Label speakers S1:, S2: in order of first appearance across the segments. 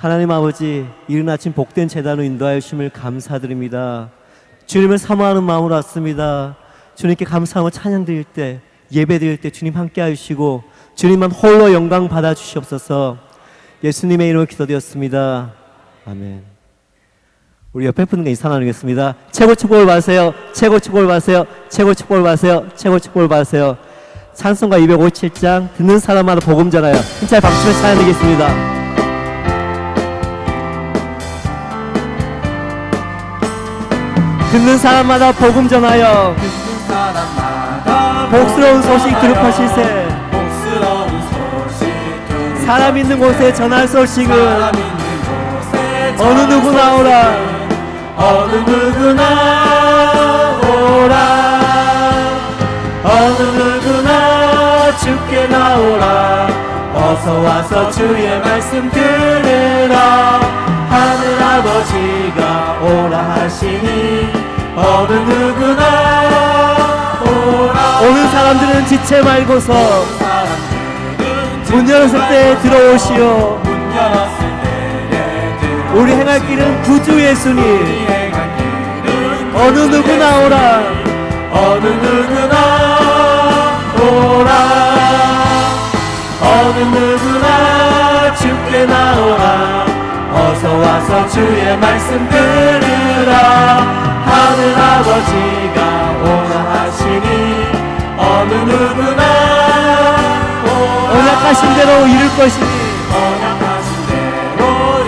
S1: 하나님 아버지, 이른 아침 복된 제단으로 인도하여 주심을 감사드립니다. 주님을 사모하는 마음으로 왔습니다. 주님께 감사하고 찬양 드릴 때, 예배 드릴 때 주님 함께 하시고 주님만 홀로 영광 받아 주시옵소서. 예수님의 이름으로 기도드렸습니다. 아멘. 우리 옆에 분과 인사 나누겠습니다. 최고 축복을 받으세요. 최고 축복을 받으세요. 최고 축복을 받으세요. 최고 축복을 받으세요. 찬송가 257장 듣는 사람마다 복음 전하여 힘차게 박수를 찬양드리겠습니다. 듣는 사람마다 복음 전하여 복스러운 소식 들으파실세. 사람 있는 곳에 전할 소식은 어느 누구나 오라. 어느 누구나 오라. 어느 누구나 주께 나오라. 어서 와서 주의 말씀 들으라. 하늘 아버지가 오라 하시니 어느 누구나 오라. 오는 사람들은 지체 말고서 문 열었을 때 들어오시오. 우리 행할 길은 구주 예수님. 어느 누구나 오라. 어느 누구나 오라. 어느 누구나 주께 나오라. 어서 와서 주의 말씀 들으라. 하늘 아버지가 오라 하시니 어느 누구나 오라. 언약하신 대로 이룰 것이니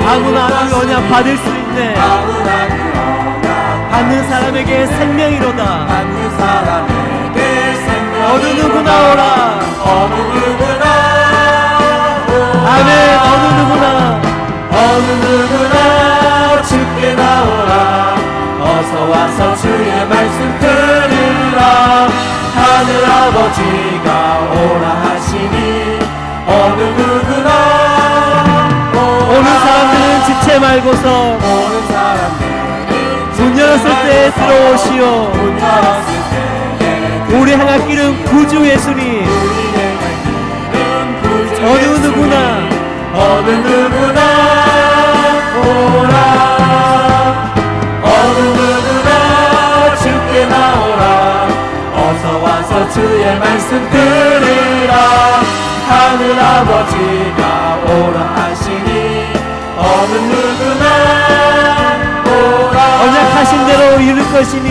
S1: 아무나 그 언약 받을 수 있네. 받는 사람에게 생명이로다. 어느 누구나 오라. 어느 누구나 아멘. 어느 누구나 어느 누구나 주께 나오라. 어서 와서 주의 말씀 들으라. 하늘 아버지가 오라 하시니 어느 누구나 오는 사람들은 지체 말고서 문 열었을 때 들어오시오. 우리 행할 길은 구주 예수님. 어느 누구나 어느 누구나 오라. 어느 누구나 주께 나오라. 어서 와서 주의 말씀 들으라. 하늘 아버지가 오라 하시니 어느 누구나 오라. 언약하신 대로 이룰 것이니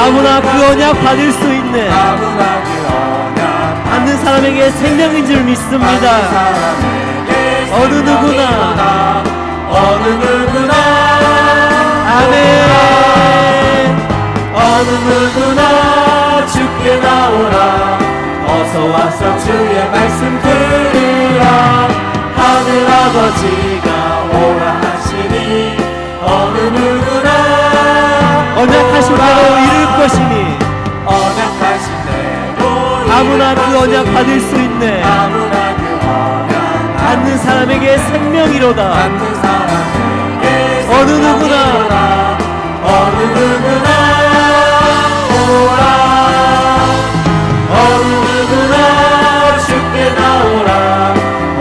S1: 아무나 그 언약 받을 수 있네. 받는 사람에게 생명인 줄 믿습니다. 어느 누구나 어느 누구나 아멘. 어느 누구나 주께 나오라. 어서 와서 주의 말씀 들으라. 하늘 아버지가 오라 하시니 어느 누구나 언약하신 대로 이룰 것이니 언약하신 대로 아무나 그 언약 받을 수 있네. 아무나 그 언약 받는 사람에게 생명이로다. 받는 사람에게 어느 누구나 어느 누구나 오라. 어느 누구나 주께 나오라.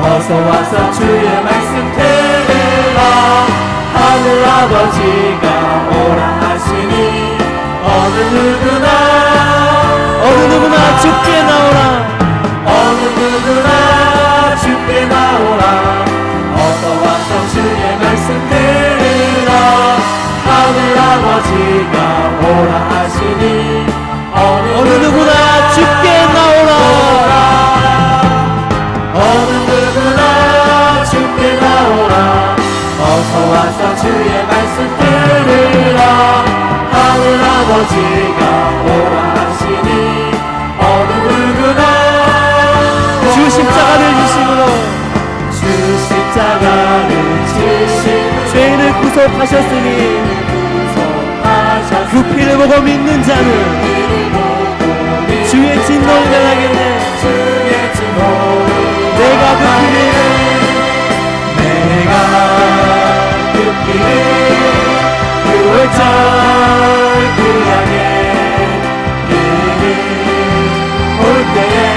S1: 어서 와서 주의 말씀 들으라. 하늘 아버지가 오라 하시니 어느 누구나 주께 나오라. 어느 누구나 주께 나오라. 어서 와서 주의 말씀 들으라. 하늘 아버지가 오라 하시니 어느 누구나 주께 나오라. 어느 누구나 주께 나오라. 어서 와서 주의 말씀 들으라. 하늘 아버지가 오라 하시니 어느 누구나 주 십자가를 지심으로 주 십자가를 지심으로 죄인을 구속하셨으니 그 피를 보고 믿는 자는 주의 진노를 면하겠네. 주의 진노를 내가 그 피를 그 월절 그 양의 올 때에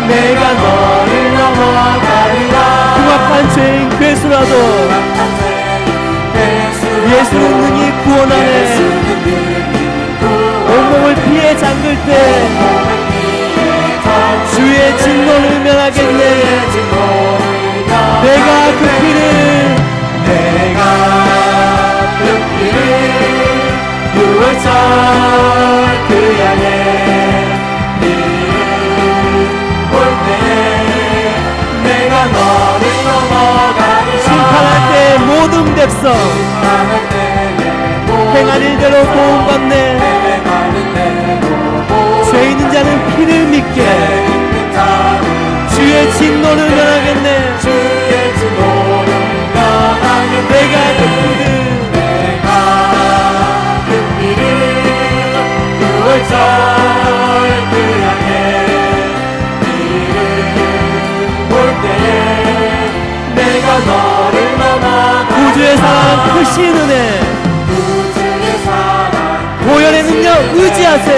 S1: 내가 너를 넘어가리라. 흉악한 예수라도 예수는 능히 구원하네. 온몸을 피해 잠글 때 주의 진노를 면하겠네. 내가 그 피를 6월절 그 양의 볼 때에 내가 너를 넘어가리라. 심판할 때 모든 백성 행한 일대로 보응받네. 죄 있는 자는 피를 믿게 주의 진노를 면하겠네. 내가 그 피를 6월절 그 양의 피를 볼 때에 내가 너를 넘어가. 구주의 사랑 크신 은혜 보혈의 능력 의지하세.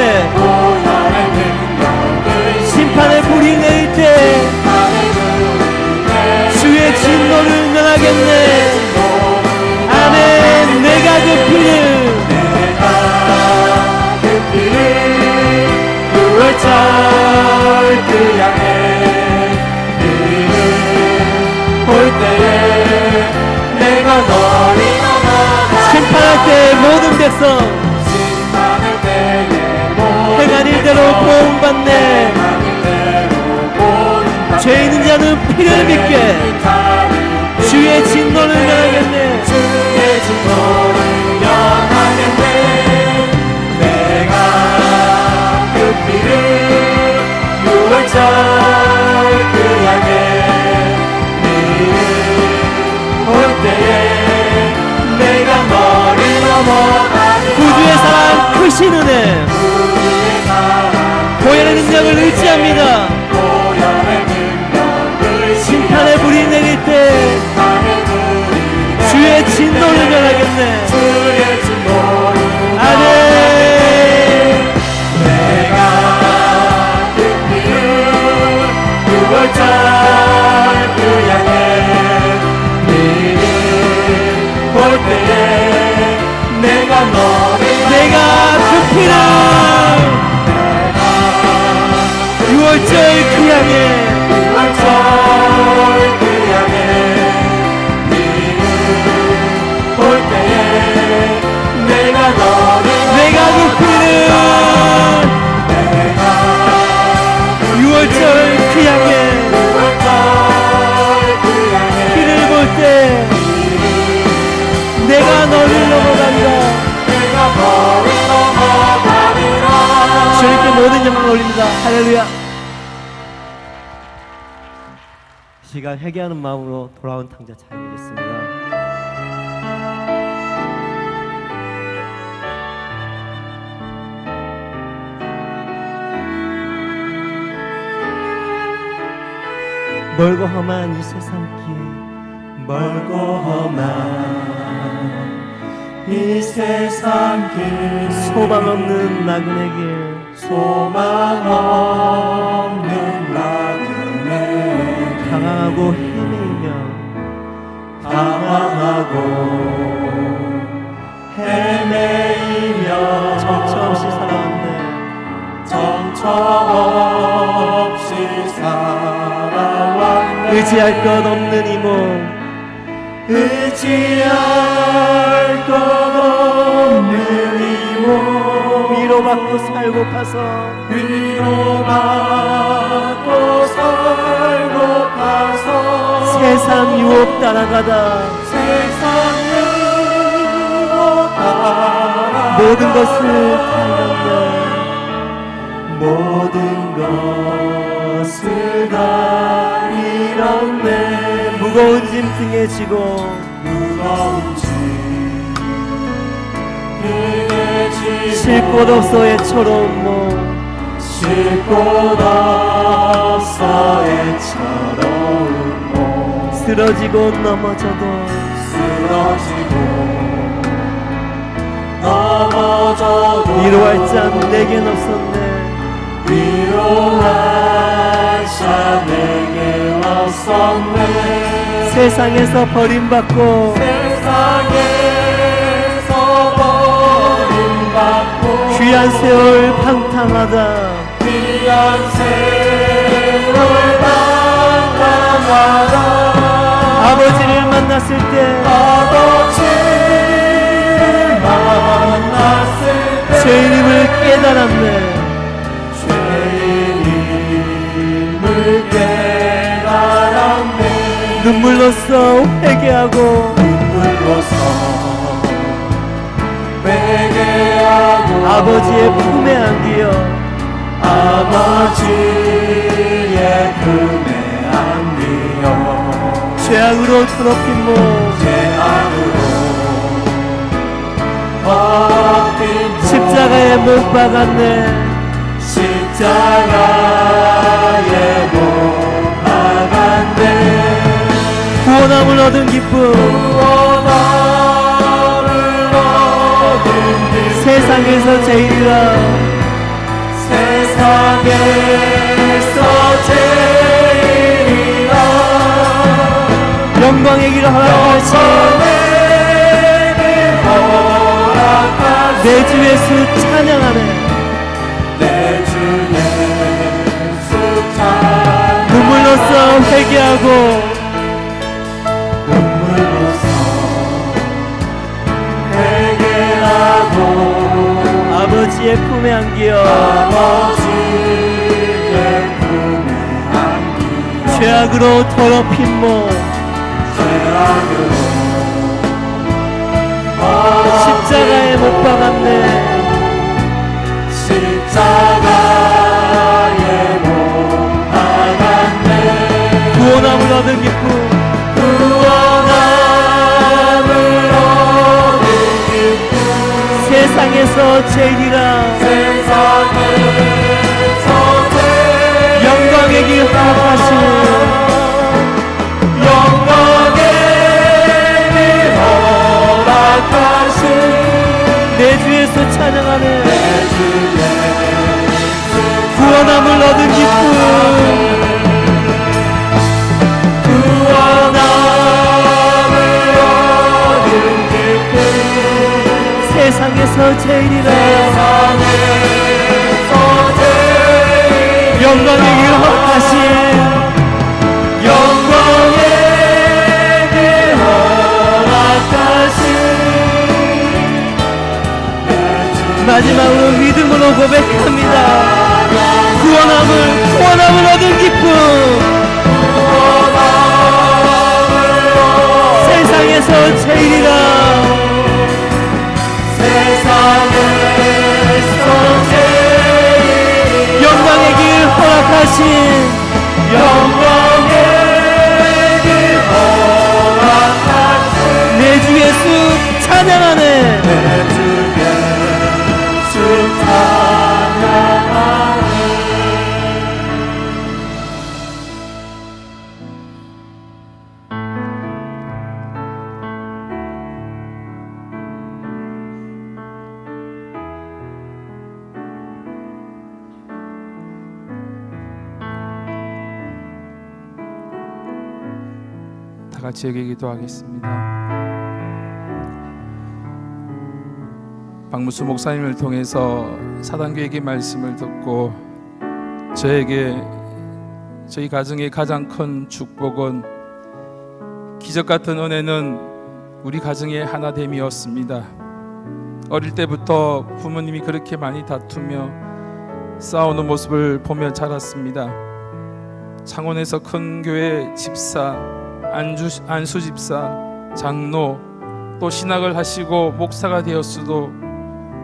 S1: 심판의 불이 내릴 때 주의 진노를 면하겠네. 아멘. 내가 그 피를 6월절 그 양의 피를 볼 때에 내가 너를 넘어가. 심판할 때 모든 백성 행한 일대로 보응받네. 죄 있는 자는 피를 믿게 주의 진노를 면하겠네. 내가 그 피를 6월절 그 양의 피를 볼 때에 내가 너를 넘어가리라. 구주의 사랑 크신 은혜 보혈의 능력을 의지합니다. 심판의 불이 내릴 때 주의 진노를 면하겠네. 아멘. 내가 그 피를 6월절 그 양의 피를 볼 때에 내가 그 피를 6월절 그 양의 볼 때에 내가 그 피를 6월절 그 양의 피를 볼 때 내가 너를 넘어간다. 주님께 모든 영광을 올립니다. 할렐루야. 시간 회개하는 마음으로 돌아온 탕자 찬양하겠습니다. 멀고 험한 이 세상길 멀고 험한 이 세상길 소망 없는 나그네 길 소망 없는 나그네 방황하고 헤매이며 정처 없이 살아왔네. 정처 없이 살아왔네. 의지할 것 없는 이 몸 의지할 것 없는 이 몸 위로받고 살고파서 세상 유혹 따라가다 모든 것을 다 잃었네. 무거운 짐 등에 지고 쉴 곳 없어 애처로운 몸 쓰러지고 넘어져도 위로할 자 내겐 없었네. 위로할 자 내겐 없었네. 세상에서 버림받고 귀한 세월 방탕하다 아버지를 만났을 때 죄인임을 깨달았네. 눈물로써 회개하고 아버지의 품에 안기어 죄악으로 더럽힌 몸 십자가에 못 박았네. 구원함을 얻은 기쁨 세상에서 제일이라 영광의 길을 허락하신 내 주 예수 찬양하네. 눈물로써 회개하고 아버지의 품에 안기어 죄악으로 더럽힌 몸 십자가에 못 박았네. 구원함을 얻은 기쁨 세상에서 제일이라 영광의 길 허락하신 내 주 예수 찬양하네. 구원함을 얻은 기쁨 세상에서 제일이라 영광의 길 허락하신 마지막으로 믿음으로 고백합니다. 구원함을 얻은 기쁨 세상에서 제일이라 영광의 길 허락하신 내 주 예수 찬양하네.
S2: 다 같이 여기 기도하겠습니다. 박무수 목사님을 통해서 사단교회의 말씀을 듣고 저희 가정의 가장 큰 축복은 기적 같은 은혜는 우리 가정의 하나됨이었습니다. 어릴 때부터 부모님이 그렇게 많이 다투며 싸우는 모습을 보며 자랐습니다. 창원에서 큰 교회 집사, 안수 집사, 장로, 또 신학을 하시고 목사가 되었어도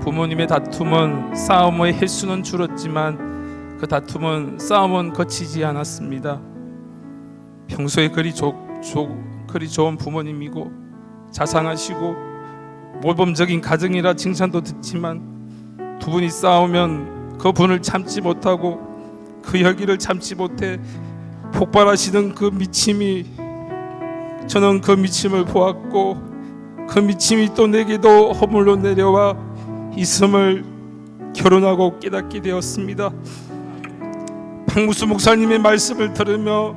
S2: 부모님의 다툼은 싸움의 횟수는 줄었지만 그 다툼은 싸움은 거치지 않았습니다. 평소에 그리 좋은 부모님이고 자상하시고 모범적인 가정이라 칭찬도 듣지만 두 분이 싸우면 그 분을 참지 못하고 그 열기를 참지 못해 폭발하시는 그 미침이, 저는 그 미침을 보았고 그 미침이 또 내게도 허물로 내려와 있음을 결혼하고 깨닫게 되었습니다. 박무수 목사님의 말씀을 들으며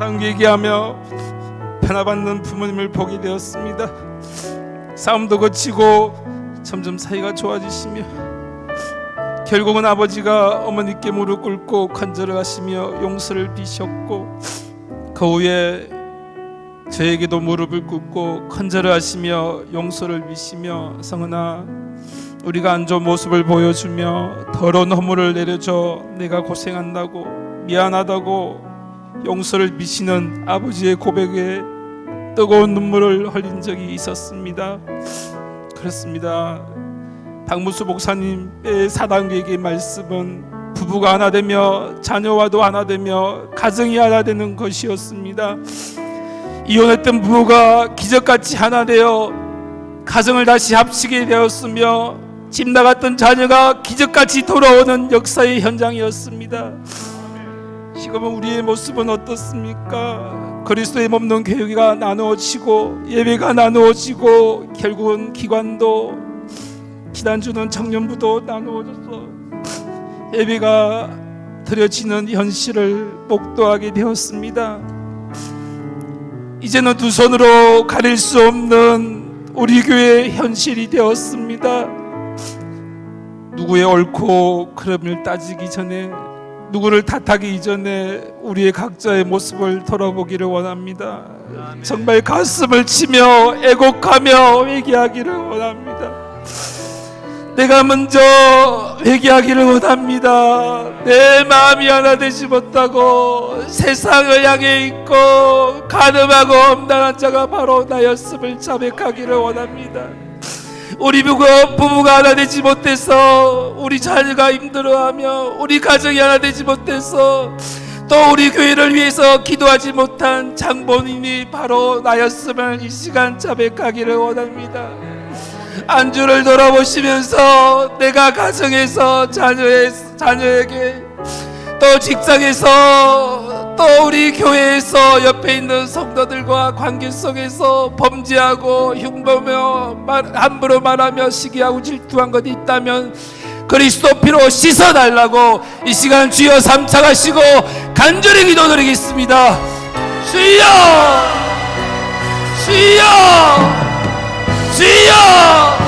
S2: 사랑 얘기하며 변화받는 부모님을 보게 되었습니다. 싸움도 거치고 점점 사이가 좋아지시며 결국은 아버지가 어머니께 무릎 꿇고 간절을 하시며 용서를 비셨고 그 후에 저에게도 무릎을 꿇고 간절을 하시며 용서를 비시며 성은아 우리가 안 좋은 모습을 보여주며 더러운 허물을 내려줘 내가 고생한다고 미안하다고 용서를 비시는 아버지의 고백에 뜨거운 눈물을 흘린 적이 있었습니다. 그렇습니다. 박무수 목사님의 4단계의 말씀은 부부가 하나 되며 자녀와도 하나 되며 가정이 하나 되는 것이었습니다. 이혼했던 부부가 기적같이 하나 되어 가정을 다시 합치게 되었으며 집 나갔던 자녀가 기적같이 돌아오는 역사의 현장이었습니다. 지금은 우리의 모습은 어떻습니까? 그리스도의 몸된 교회가 나누어지고 예배가 나누어지고 결국은 기관도 기단주는 청년부도 나누어져서 예배가 드려지는 현실을 목도하게 되었습니다. 이제는 두 손으로 가릴 수 없는 우리 교회의 현실이 되었습니다. 누구의 옳고 그름을 따지기 전에 누구를 탓하기 이전에 우리의 각자의 모습을 돌아보기를 원합니다. 정말 가슴을 치며 애곡하며 회개하기를 원합니다. 내가 먼저 회개하기를 원합니다. 내 마음이 하나 되지 못하고 세상을 향해 있고 가늠하고 엄당한 자가 바로 나였음을 자백하기를 원합니다. 우리 부부가 하나 되지 못해서 우리 자녀가 힘들어하며 우리 가정이 하나 되지 못해서 또 우리 교회를 위해서 기도하지 못한 장본인이 바로 나였음을 이 시간 자백하기를 원합니다. 안주를 돌아보시면서 내가 가정에서 자녀에게 또 직장에서 또 우리 교회에서 옆에 있는 성도들과 관계 속에서 범죄하고 흉보며 함부로 말하며 시기하고 질투한 것이 있다면 그리스도 피로 씻어달라고 이 시간 주여 3차 가시고 간절히 기도드리겠습니다. 주여 주여 주여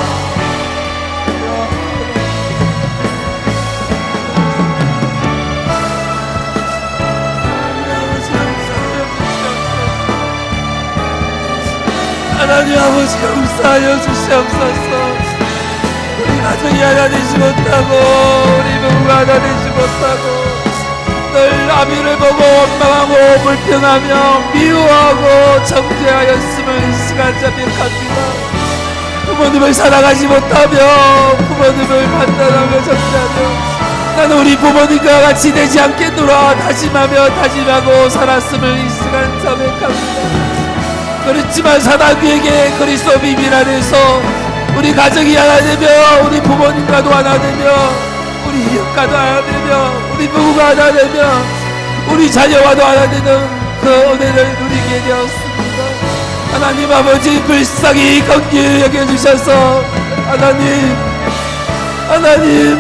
S2: 하나님 아버지 용서하여 주시옵소서. 우리 가정이 하나 되지 못하고 우리 부부가 하나 되지 못하고 늘 아비를 보고 원망하고 불평하며 미워하고 정죄하였음을 이 시간 자백합니다. 부모님을 사랑하지 못하며 부모님을 판단하며 정죄하며 나는 우리 부모님과 같이 되지 않겠노라 다짐하고 살았음을 이 시간 자백합니다. 그렇지만 사단교에게 그리스도 비밀 안에서 우리 가정이 하나 되며 우리 부모님과도 하나 되며 우리 이웃과도 하나 되며 우리 부부가 하나 되며 우리 자녀와도 하나 되는 그 은혜를 누리게 되었습니다. 하나님 아버지 불쌍히 긍휼히 여겨주셔서 하나님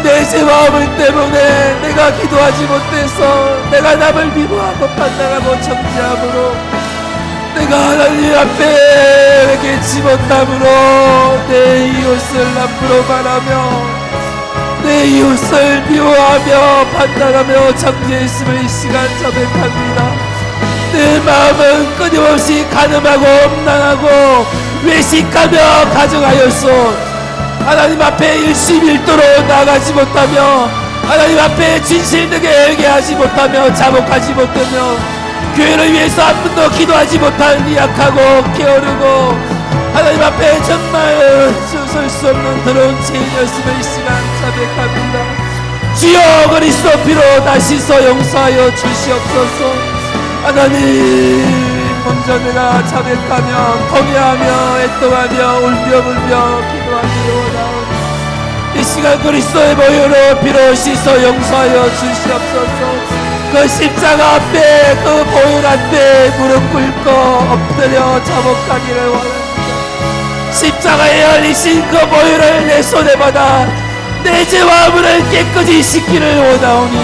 S2: 내 제 마음을 때문에 내가 기도하지 못해서 내가 남을 미워하고 판단하고 정죄함으로 내가 하나님 앞에 회개치 못함으로 내 이웃을 함부로 말하며 내 이웃을 미워하며 판단하며 정죄했음을 이 시간 자백합니다. 내 마음은 끊임없이 가늠하고 엄난하고 외식하며 가정하였소. 하나님 앞에 일심일도로 나아가지 못하며 하나님 앞에 진실되게 회개하지 못하며 자복하지 못하며 교회를 위해서 한 번도 기도하지 못한 미약하고 게으르고 하나님 앞에 정말 설 수 없는 더러운 죄인이었음을 이 시간 자백합니다. 주여 그리스도 피로 다시서 용서하여 주시옵소서. 하나님 먼저 내가 자백하며 통회하며 애통하며 울며 기도하기를 원하오니 이 시간 그리스도의 보혈로 피로 씻어 용서하여 주시옵소서. 그 십자가 앞에 그 보혈 앞에 무릎 꿇고 엎드려 자복하기를 원합니다. 십자가에 열리신 그 보혈을 내 손에 받아 내 죄와 허물을 깨끗이 씻기를 원하오니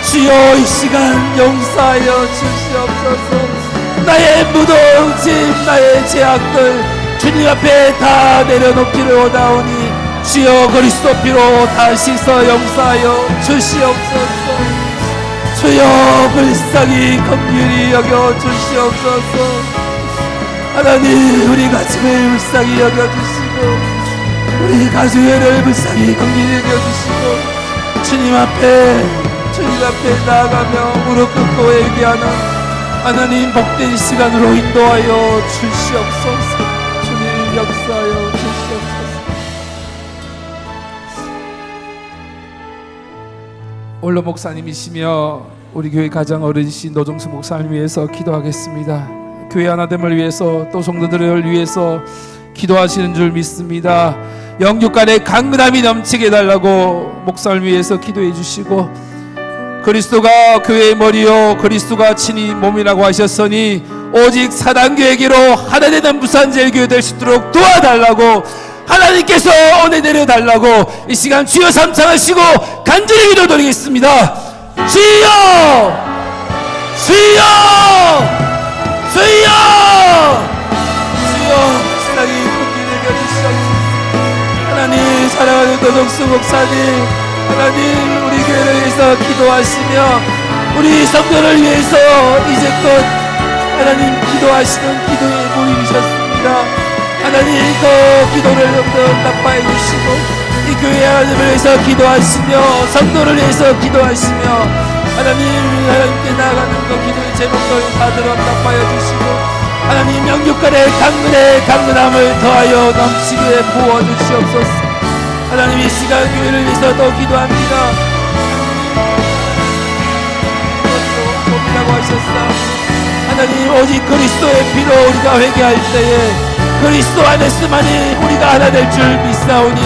S2: 주여 이 시간 용서하여 주시옵소서. 나의 무동심 나의 죄악들 주님 앞에 다 내려놓기를 원하오니 주여 그리스도 피로 다 씻어 용서하여 주시옵소서. 주여 불쌍히 긍휼히 여겨 주시옵소서. 하나님 우리 가슴을 불쌍히 여겨주시고 우리 가족회를 불쌍히 긍휼히 여겨주시고 주님 앞에 나아가며 무릎 꿇고 회개하는 하나님 복된 시간으로 인도하여 주시옵소서. 주님 역사하여 주시옵소서. 올로 목사님이시며 우리 교회 가장 어른이신 노정수 목사님 위해서 기도하겠습니다. 교회 하나됨을 위해서 또 성도들을 위해서 기도하시는 줄 믿습니다. 영육간에 강건함이 넘치게 해달라고 목사를 위해서 기도해 주시고 그리스도가 교회의 머리요 그리스도가 친히 몸이라고 하셨으니 오직 사단교회계로 하나 되는 부산제일교회 될 수 있도록 도와달라고 하나님께서 은혜 내려달라고 이 시간 주여 삼창하시고 간절히 기도드리겠습니다. 주여 주여 주여 주여 신앙이 긍휼히 여겨주시옵소서. 하나님 사랑하는 노정수 목사님 하나님 우리 교회를 위해서 기도하시며 우리 성도를 위해서 이제껏 하나님 기도하시는 기도에 모이셨습니다. 하나님 그 기도를 응답하여 주시고 이 교회 하나님을 위해서 기도하시며 성도를 위해서 기도하시며 하나님께 나아가는 그 기도의 제목을 다들 응답하여 주시고 하나님 영육간의 강건함을 더하여 넘치게 부어주시옵소서. 하나님 이 시간 교회를 위해서 또 기도합니다. 몸이라고 하셨사 하나님 오직 그리스도의 피로 우리가 회개할 때에 그리스도 안에서만이 우리가 하나 될 줄 믿사오니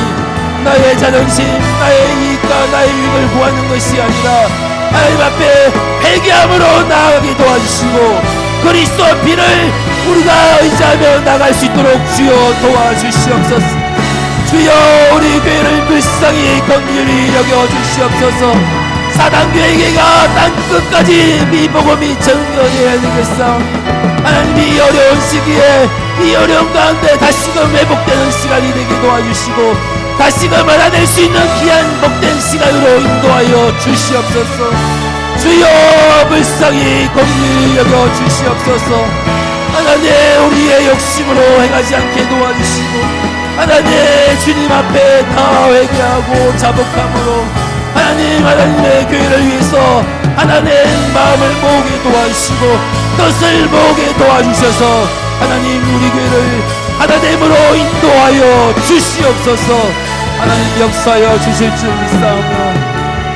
S2: 나의 자존심 나의 이익과 나의 유익을 구하는 것이 아니라 하나님 앞에 회개함으로 나아가게 도와주시고 그리스도 피를 우리가 의지하며 나갈 수 있도록 주여 도와주시옵소서. 주여 우리 교회를 불쌍히 긍휼히 여겨주시옵소서. 사단교회가 땅끝까지 미복음이 전개해야 되겠사오니 하나님 이 어려운 시기에 이 어려운 가운데 다시금 회복되는 시간이 되게 도와주시고 다시금 알아낼 수 있는 귀한 복된 시간으로 인도하여 주시옵소서. 주여 불쌍히 긍휼히 여겨 주시옵소서. 하나님 우리의 욕심으로 행하지 않게 도와주시고 하나님 주님 앞에 다 회개하고 자복함으로 하나님의 교회를 위해서 하나님 마음을 모으게 도와주시고 뜻을 모으게 도와주셔서 하나님 우리 교회를 하나됨으로 인도하여 주시옵소서. 하나님 역사하여 주실 줄 믿사오며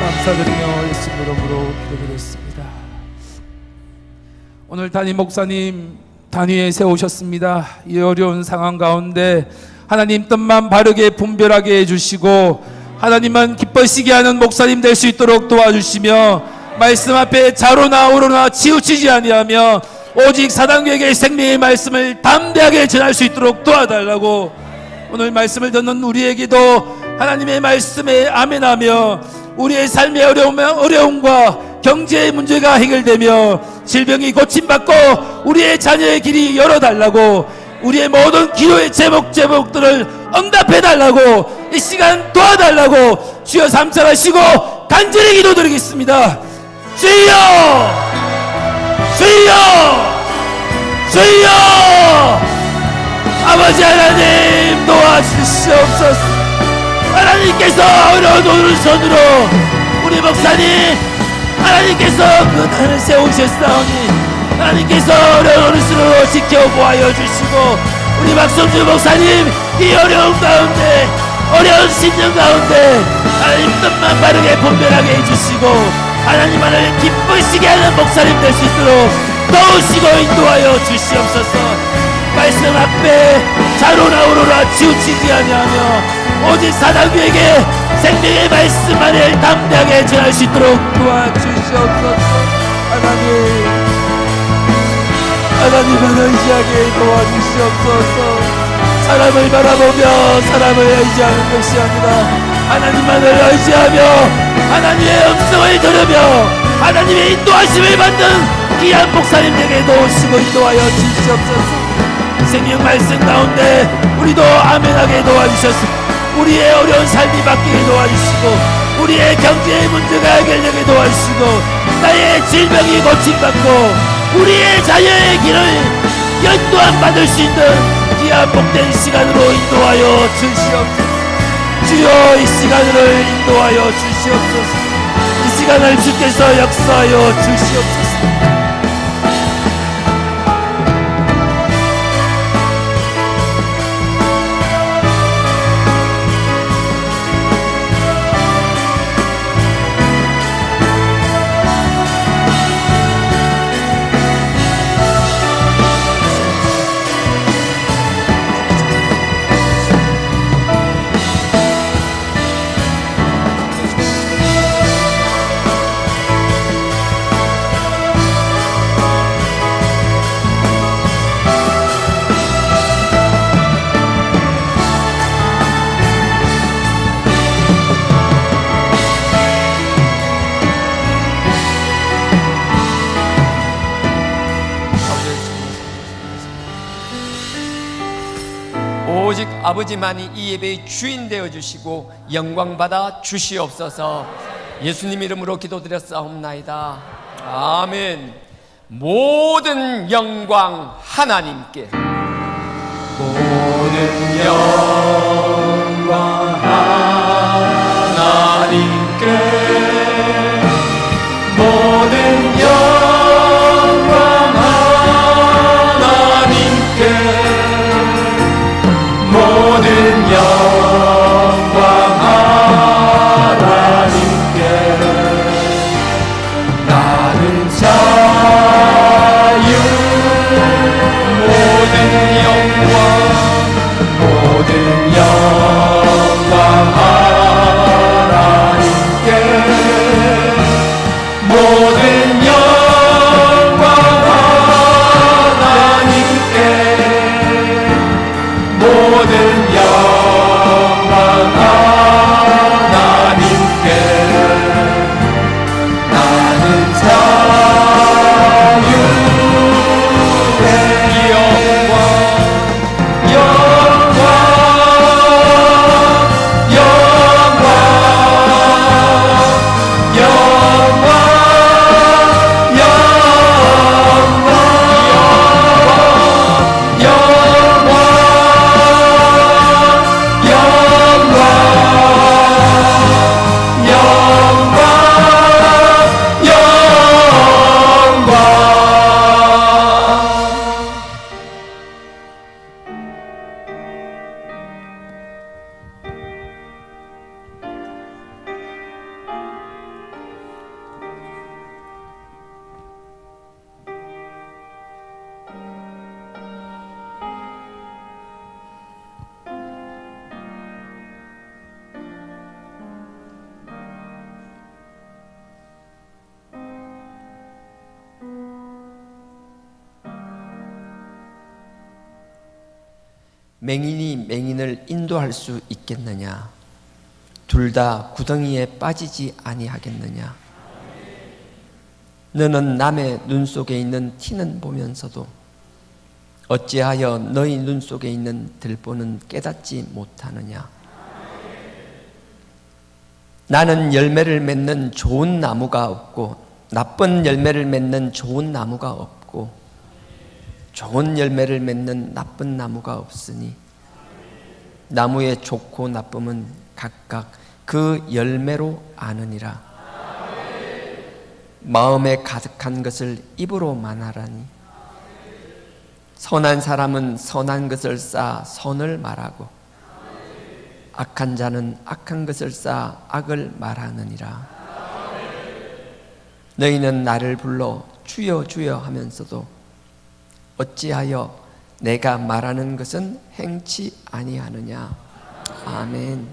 S2: 감사드리며 예수 이름으로 기도드렸습니다. 오늘 담임 목사님 단위에 세우셨습니다. 이 어려운 상황 가운데 하나님 뜻만 바르게 분별하게 해주시고 하나님만 기뻐시게 하는 목사님 될 수 있도록 도와주시며 말씀 앞에 자로나 우로나 치우치지 아니하며 오직 사단교회의 생명의 말씀을 담대하게 전할 수 있도록 도와달라고 오늘 말씀을 듣는 우리에게도 하나님의 말씀에 아멘하며 우리의 삶의 어려움과 경제의 문제가 해결되며 질병이 고침받고 우리의 자녀의 길이 열어달라고 우리의 모든 기도의 제목들을 응답해달라고 이 시간 도와달라고 주여 삼창하시고 간절히 기도드리겠습니다. 주여 주여 주여 아버지 하나님 도와주시옵소서. 하나님께서 어려운 오른손으로 우리 목사님 하나님께서 그 단을 세우셨사오니 하나님께서 어려운 오른손으로 지켜보아여 주시고 우리 박성주 목사님 이 어려운 가운데 어려운 심령 가운데 하나님 뜻만 바르게 분별하게 해주시고 하나님만을 기쁘시게 하는 목사님 될 수 있도록 도우시고 인도하여 주시옵소서. 말씀 앞에 자로나 우로나 치우치지 아니하며 오직 사단교에게 생명의 말씀만을 담대하게 전할 수 있도록 도와주시옵소서. 하나님을 의지하게 도와주시옵소서. 사람을 바라보며 사람을 의지하는 것이 아니라 하나님만을 의지하며 하나님의 음성을 들으며 하나님의 인도하심을 받는 귀한 목사님에게 도우시고 인도하여 주시옵소서. 생명 말씀 가운데 우리도 아멘하게 도와주셔서 우리의 어려운 삶이 바뀌게 도와주시고 우리의 경제의 문제가 해결되게 도와주시고 나의 질병이 고침받고 우리의 자녀의 길을 연도안 받을 수 있는 귀한 복된 시간으로 인도하여 주시옵소서. 주여 이 시간을 인도하여 주시옵소서. 이 시간을 주께서 역사하여 주시옵소서.
S3: 오직 아버지만이 이 예배의 주인 되어주시고 영광받아 주시옵소서. 예수님 이름으로 기도드렸사옵나이다. 아멘. 모든 영광 하나님께, 모든 영광 하나님께, 모든 영광 하나님께, 모든 영광 하나님께. 나는 자유, 모든 영광, 모든 영광 하나님께, 모든 영광 하나님께, 모든 영광 하나님께. 나는 자유의 영광, 영광, 영광, 영광, 영광, 영광, 맹인이 맹인을 인도할 수 있겠느냐? 둘 다 구덩이에 빠지지 아니하겠느냐? 너는 남의 눈 속에 있는 티는 보면서도 어찌하여 너희 눈 속에 있는 들보는 깨닫지 못하느냐? 나는 열매를 맺는 좋은 나무가 없고 나쁜 열매를 맺는 좋은 나무가 없고 좋은 열매를 맺는 나쁜 나무가 없으니 나무의 좋고 나쁨은 각각 그 열매로 아느니라. 마음에 가득한 것을 입으로 말하라니 선한 사람은 선한 것을 쌓아 선을 말하고 악한 자는 악한 것을 쌓아 악을 말하느니라. 너희는 나를 불러 주여 주여 하면서도 어찌하여 내가 말하는 것은 행치 아니하느냐? 아멘.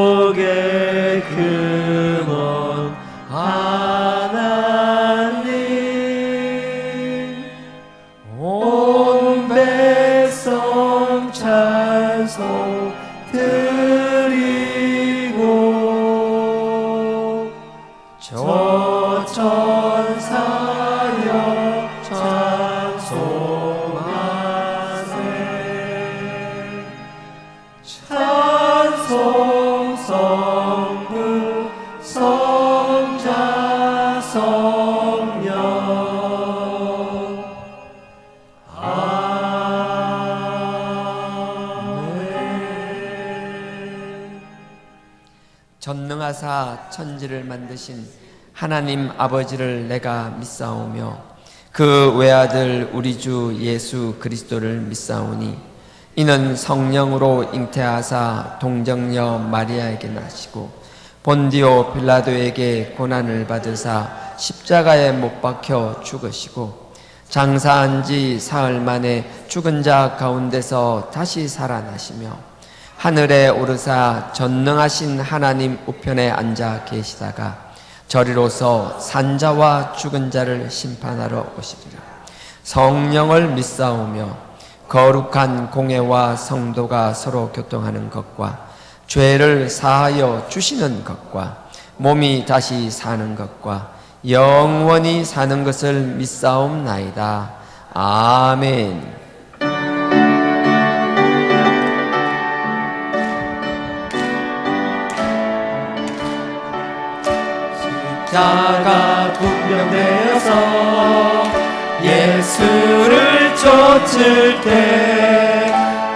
S1: 만복의 근원 하나님 온 백성 잘 사여 찬송하세. 찬송 성부 성자 성령 아멘.
S3: 전능하사 천지를 만드신 하나님 아버지를 내가 믿사오며 그 외아들 우리 주 예수 그리스도를 믿사오니 이는 성령으로 잉태하사 동정녀 마리아에게 나시고 본디오 빌라도에게 고난을 받으사 십자가에 못 박혀 죽으시고 장사한 지 사흘 만에 죽은 자 가운데서 다시 살아나시며 하늘에 오르사 전능하신 하나님 우편에 앉아 계시다가 저리로서 산자와 죽은 자를 심판하러 오시리라. 성령을 믿사오며 거룩한 공회와 성도가 서로 교통하는 것과 죄를 사하여 주시는 것과 몸이 다시 사는 것과 영원히 사는 것을 믿사옵나이다. 아멘.
S1: 십자가 분명되어서 예수를 쫓을 때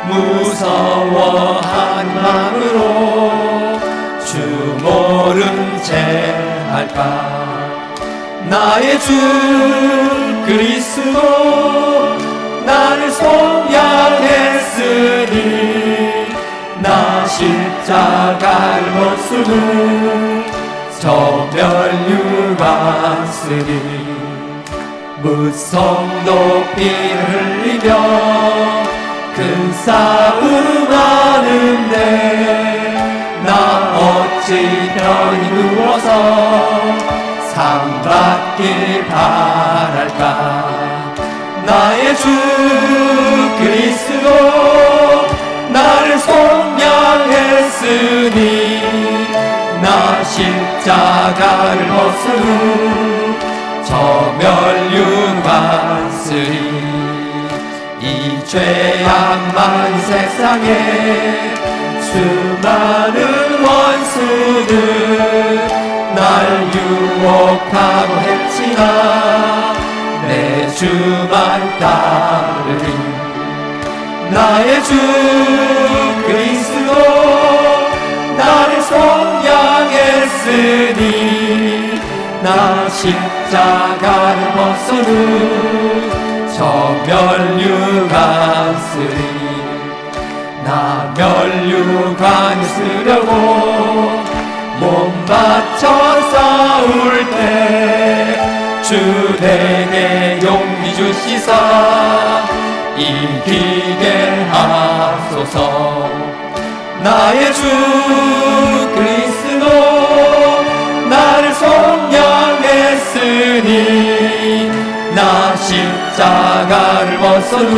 S1: 무서워한 마음으로 주 모른 채 할까. 나의 주 그리스도 나를 속량했으니 나 십자가를 못 쓰고 저 멸류관 쓰리. 무성 높이를 흘리며 큰 싸움 하는데 나 어찌 편히 누워서 상 받길 바랄까. 나의 주 그리스도 나를 속량했으니 나 십자가를 벗으고 저 멸류관 쓰리. 이 죄악만 세상에 수많은 원수들 날 유혹하고 했지나 내 주만 따르리. 나의 주 그리스도 나를 속량했으니 나 십자가를 벗어도 저 멸류관 쓰리. 나 멸류관을 쓰려고 몸 바쳐 싸울 때 주 내게 용기 주시사 이기게 하소서. 나의 주 그리스도 나를 속량했으니 나 십자가를 벗어도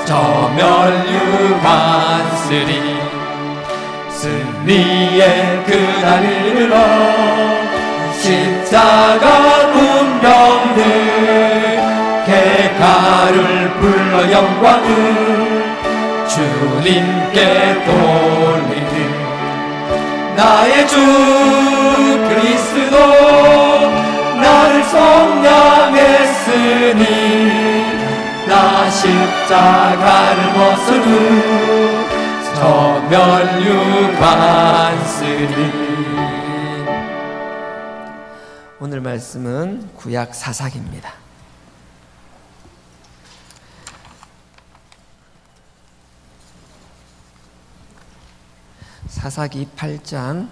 S1: 저 멸류관 쓰리. 승리의 그날을 이르러 십자가 운명들 개가를 불러 영광을 주님께 돌리리. 나의 주 그리스도 나를 속량했으니 나 십자가를 벗어도 저 멸류관 쓰리.
S3: 오늘 말씀은 구약 사사기입니다. 사사기 8장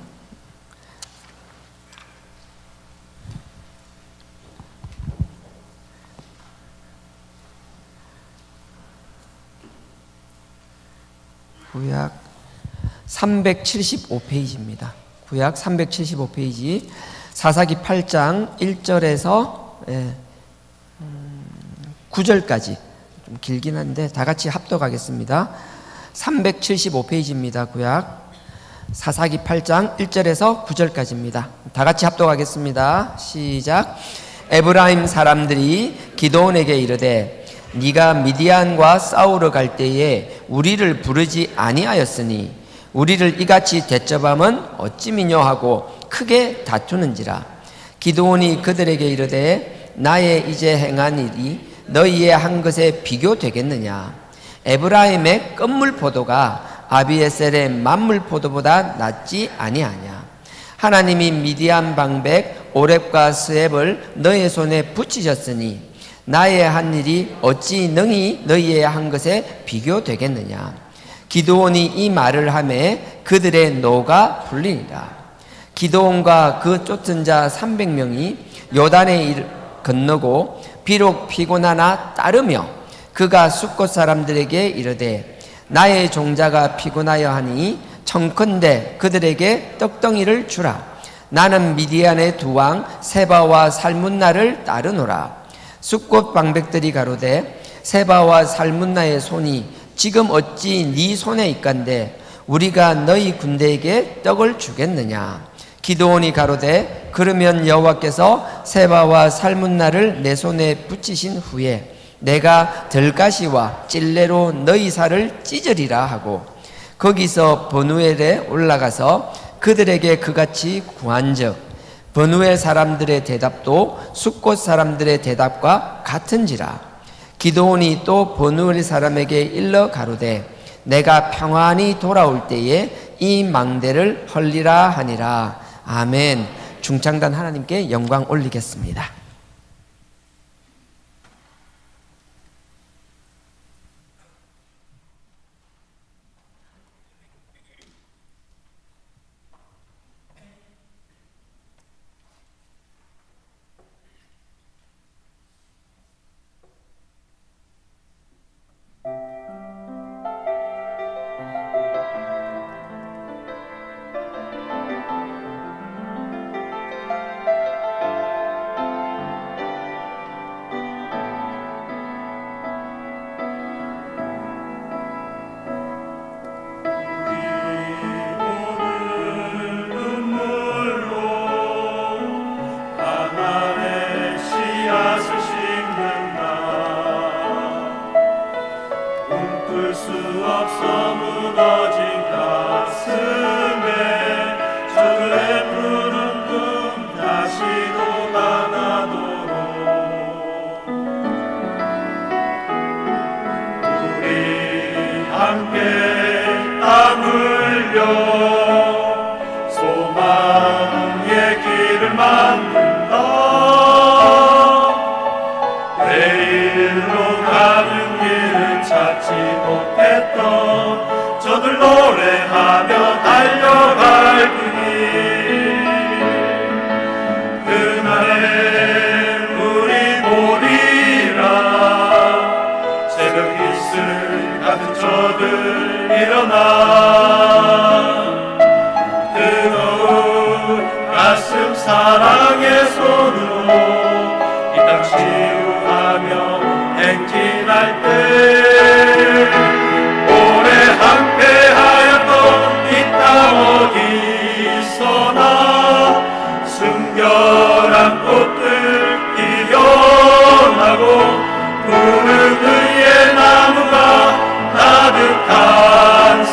S3: 구약 375페이지입니다. 구약 375페이지 사사기 8장 1절에서 9절까지 좀 길긴 한데 다 같이 합독하겠습니다. 375페이지입니다. 구약 사사기 8장 1절에서 9절까지입니다. 다 같이 합독하겠습니다. 시작. 에브라임 사람들이 기드온에게 이르되 네가 미디안과 싸우러 갈 때에 우리를 부르지 아니하였으니 우리를 이같이 대접함은 어찌 미뇨 하고 크게 다투는지라. 기드온이 그들에게 이르되 나의 이제 행한 일이 너희의 한 것에 비교되겠느냐. 에브라임의 껌물 포도가 아비에셀의 만물 포도보다 낫지 아니하냐. 하나님이 미디안 방백 오렙과 스앱을 너희의 손에 붙이셨으니 나의 한 일이 어찌 능히 너희의 한 것에 비교되겠느냐. 기드온이 이 말을 하매 그들의 노가 풀리니라. 기드온과 그 쫓은 자 300명이 요단에 건너고 비록 피곤하나 따르며 그가 숫곳 사람들에게 이르되 나의 종자가 피곤하여 하니 청컨대 그들에게 떡덩이를 주라. 나는 미디안의 두 왕 세바와 살문나를 따르노라. 숫곳 방백들이 가로되 세바와 살문나의 손이 지금 어찌 네 손에 있간데 우리가 너희 군대에게 떡을 주겠느냐. 기드온이 가로되 그러면 여호와께서 세바와 살문나를 내 손에 붙이신 후에 내가 들가시와 찔레로 너희 살을 찢으리라 하고 거기서 버누엘에 올라가서 그들에게 그같이 구한즉 버누엘 사람들의 대답도 숫곳 사람들의 대답과 같은지라. 기드온이 또 버누엘 사람에게 일러 가로되 내가 평안히 돌아올 때에 이 망대를 헐리라 하니라. 아멘. 중창단 하나님께 영광 올리겠습니다.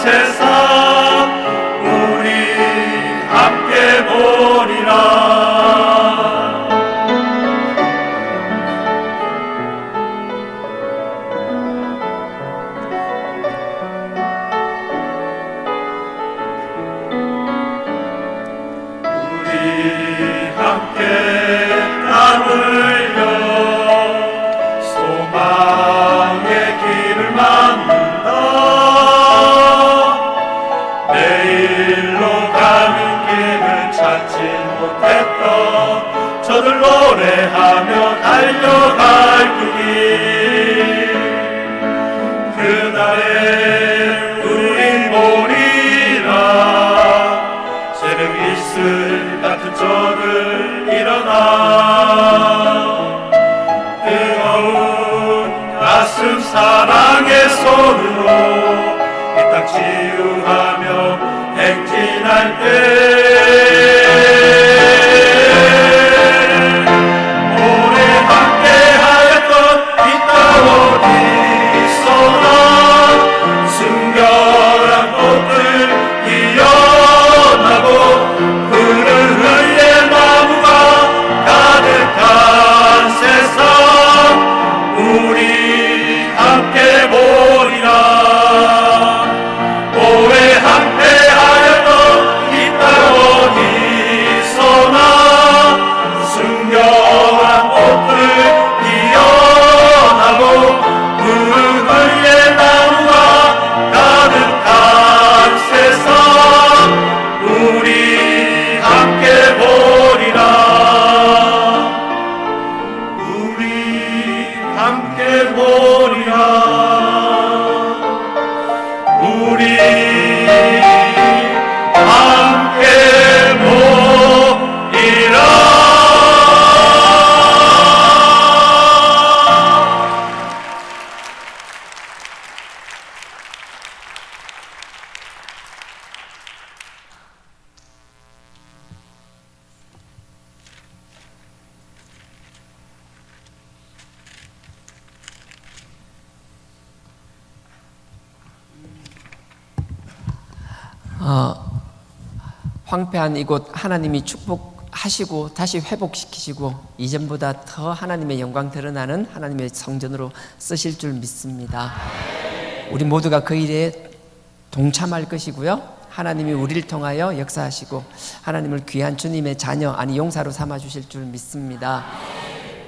S4: 세상 우리 함께 보리라. 함께 보리라. 우리 함께 보리라.
S3: 황폐한 이곳 하나님이 축복하시고 다시 회복시키시고 이전보다 더 하나님의 영광 드러나는 하나님의 성전으로 쓰실 줄 믿습니다. 우리 모두가 그 일에 동참할 것이고요, 하나님이 우리를 통하여 역사하시고 하나님을 귀한 주님의 자녀, 아니 용사로 삼아주실 줄 믿습니다.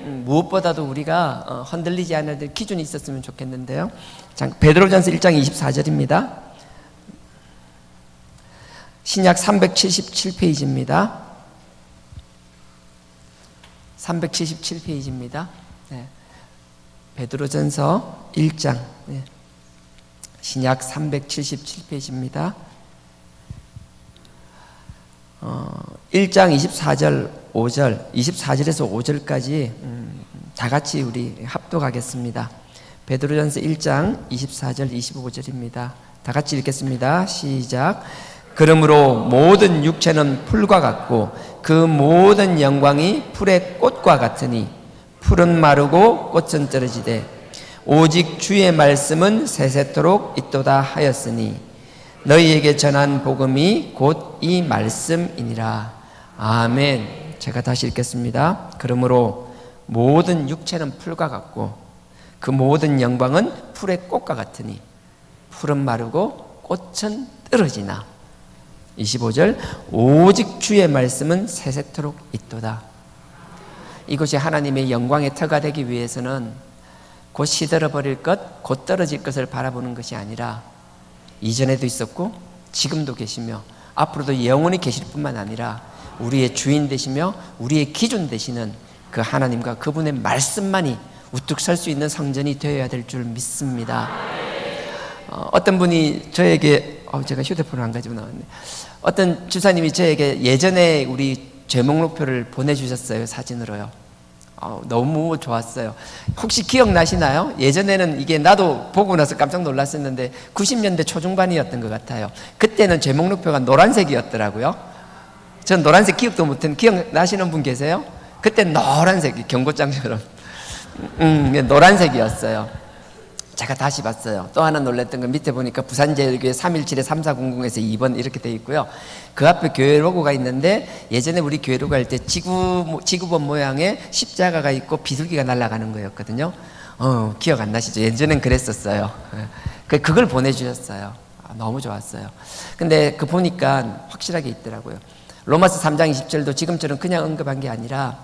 S3: 무엇보다도 우리가 흔들리지 않을 기준이 있었으면 좋겠는데요. 베드로전서 1장 24절입니다. 신약 377페이지입니다. 377페이지입니다. 네. 베드로전서 1장, 네. 신약 377페이지입니다. 1장 24절, 5절, 24절에서 5절까지 다 같이 우리 합독하겠습니다. 베드로전서 1장 24절, 25절입니다. 다 같이 읽겠습니다. 시작. 그러므로 모든 육체는 풀과 같고 그 모든 영광이 풀의 꽃과 같으니 풀은 마르고 꽃은 떨어지되 오직 주의 말씀은 세세토록 있도다 하였으니 너희에게 전한 복음이 곧 이 말씀이니라. 아멘. 제가 다시 읽겠습니다. 그러므로 모든 육체는 풀과 같고 그 모든 영광은 풀의 꽃과 같으니 풀은 마르고 꽃은 떨어지나 25절 오직 주의 말씀은 세세토록 있도다. 이것이 하나님의 영광의 터가 되기 위해서는 곧 시들어버릴 것, 곧 떨어질 것을 바라보는 것이 아니라 이전에도 있었고 지금도 계시며 앞으로도 영원히 계실 뿐만 아니라 우리의 주인 되시며 우리의 기준 되시는 그 하나님과 그분의 말씀만이 우뚝 설 수 있는 성전이 되어야 될 줄 믿습니다. 어떤 분이 저에게 제가 휴대폰을 안 가지고 나왔네. 어떤 집사님이 저에게 예전에 우리 제목록표를 보내주셨어요. 사진으로요. 너무 좋았어요. 혹시 기억나시나요? 예전에는 이게 나도 보고 나서 깜짝 놀랐었는데 90년대 초중반이었던 것 같아요. 그때는 제목록표가 노란색이었더라고요. 전 노란색 기억도 못했는데 기억나시는 분 계세요? 그때 노란색, 경고장처럼 노란색이었어요. 제가 다시 봤어요. 또 하나 놀랐던 건 밑에 보니까 부산제일교회 317에 3400에서 2번 이렇게 되어 있고요. 그 앞에 교회 로고가 있는데 예전에 우리 교회 로고 할 때 지구본 모양의 십자가가 있고 비둘기가 날아가는 거였거든요. 기억 안 나시죠? 예전엔 그랬었어요. 그걸 보내주셨어요. 너무 좋았어요. 근데 그 보니까 확실하게 있더라고요. 로마서 3장 20절도 지금처럼 그냥 언급한 게 아니라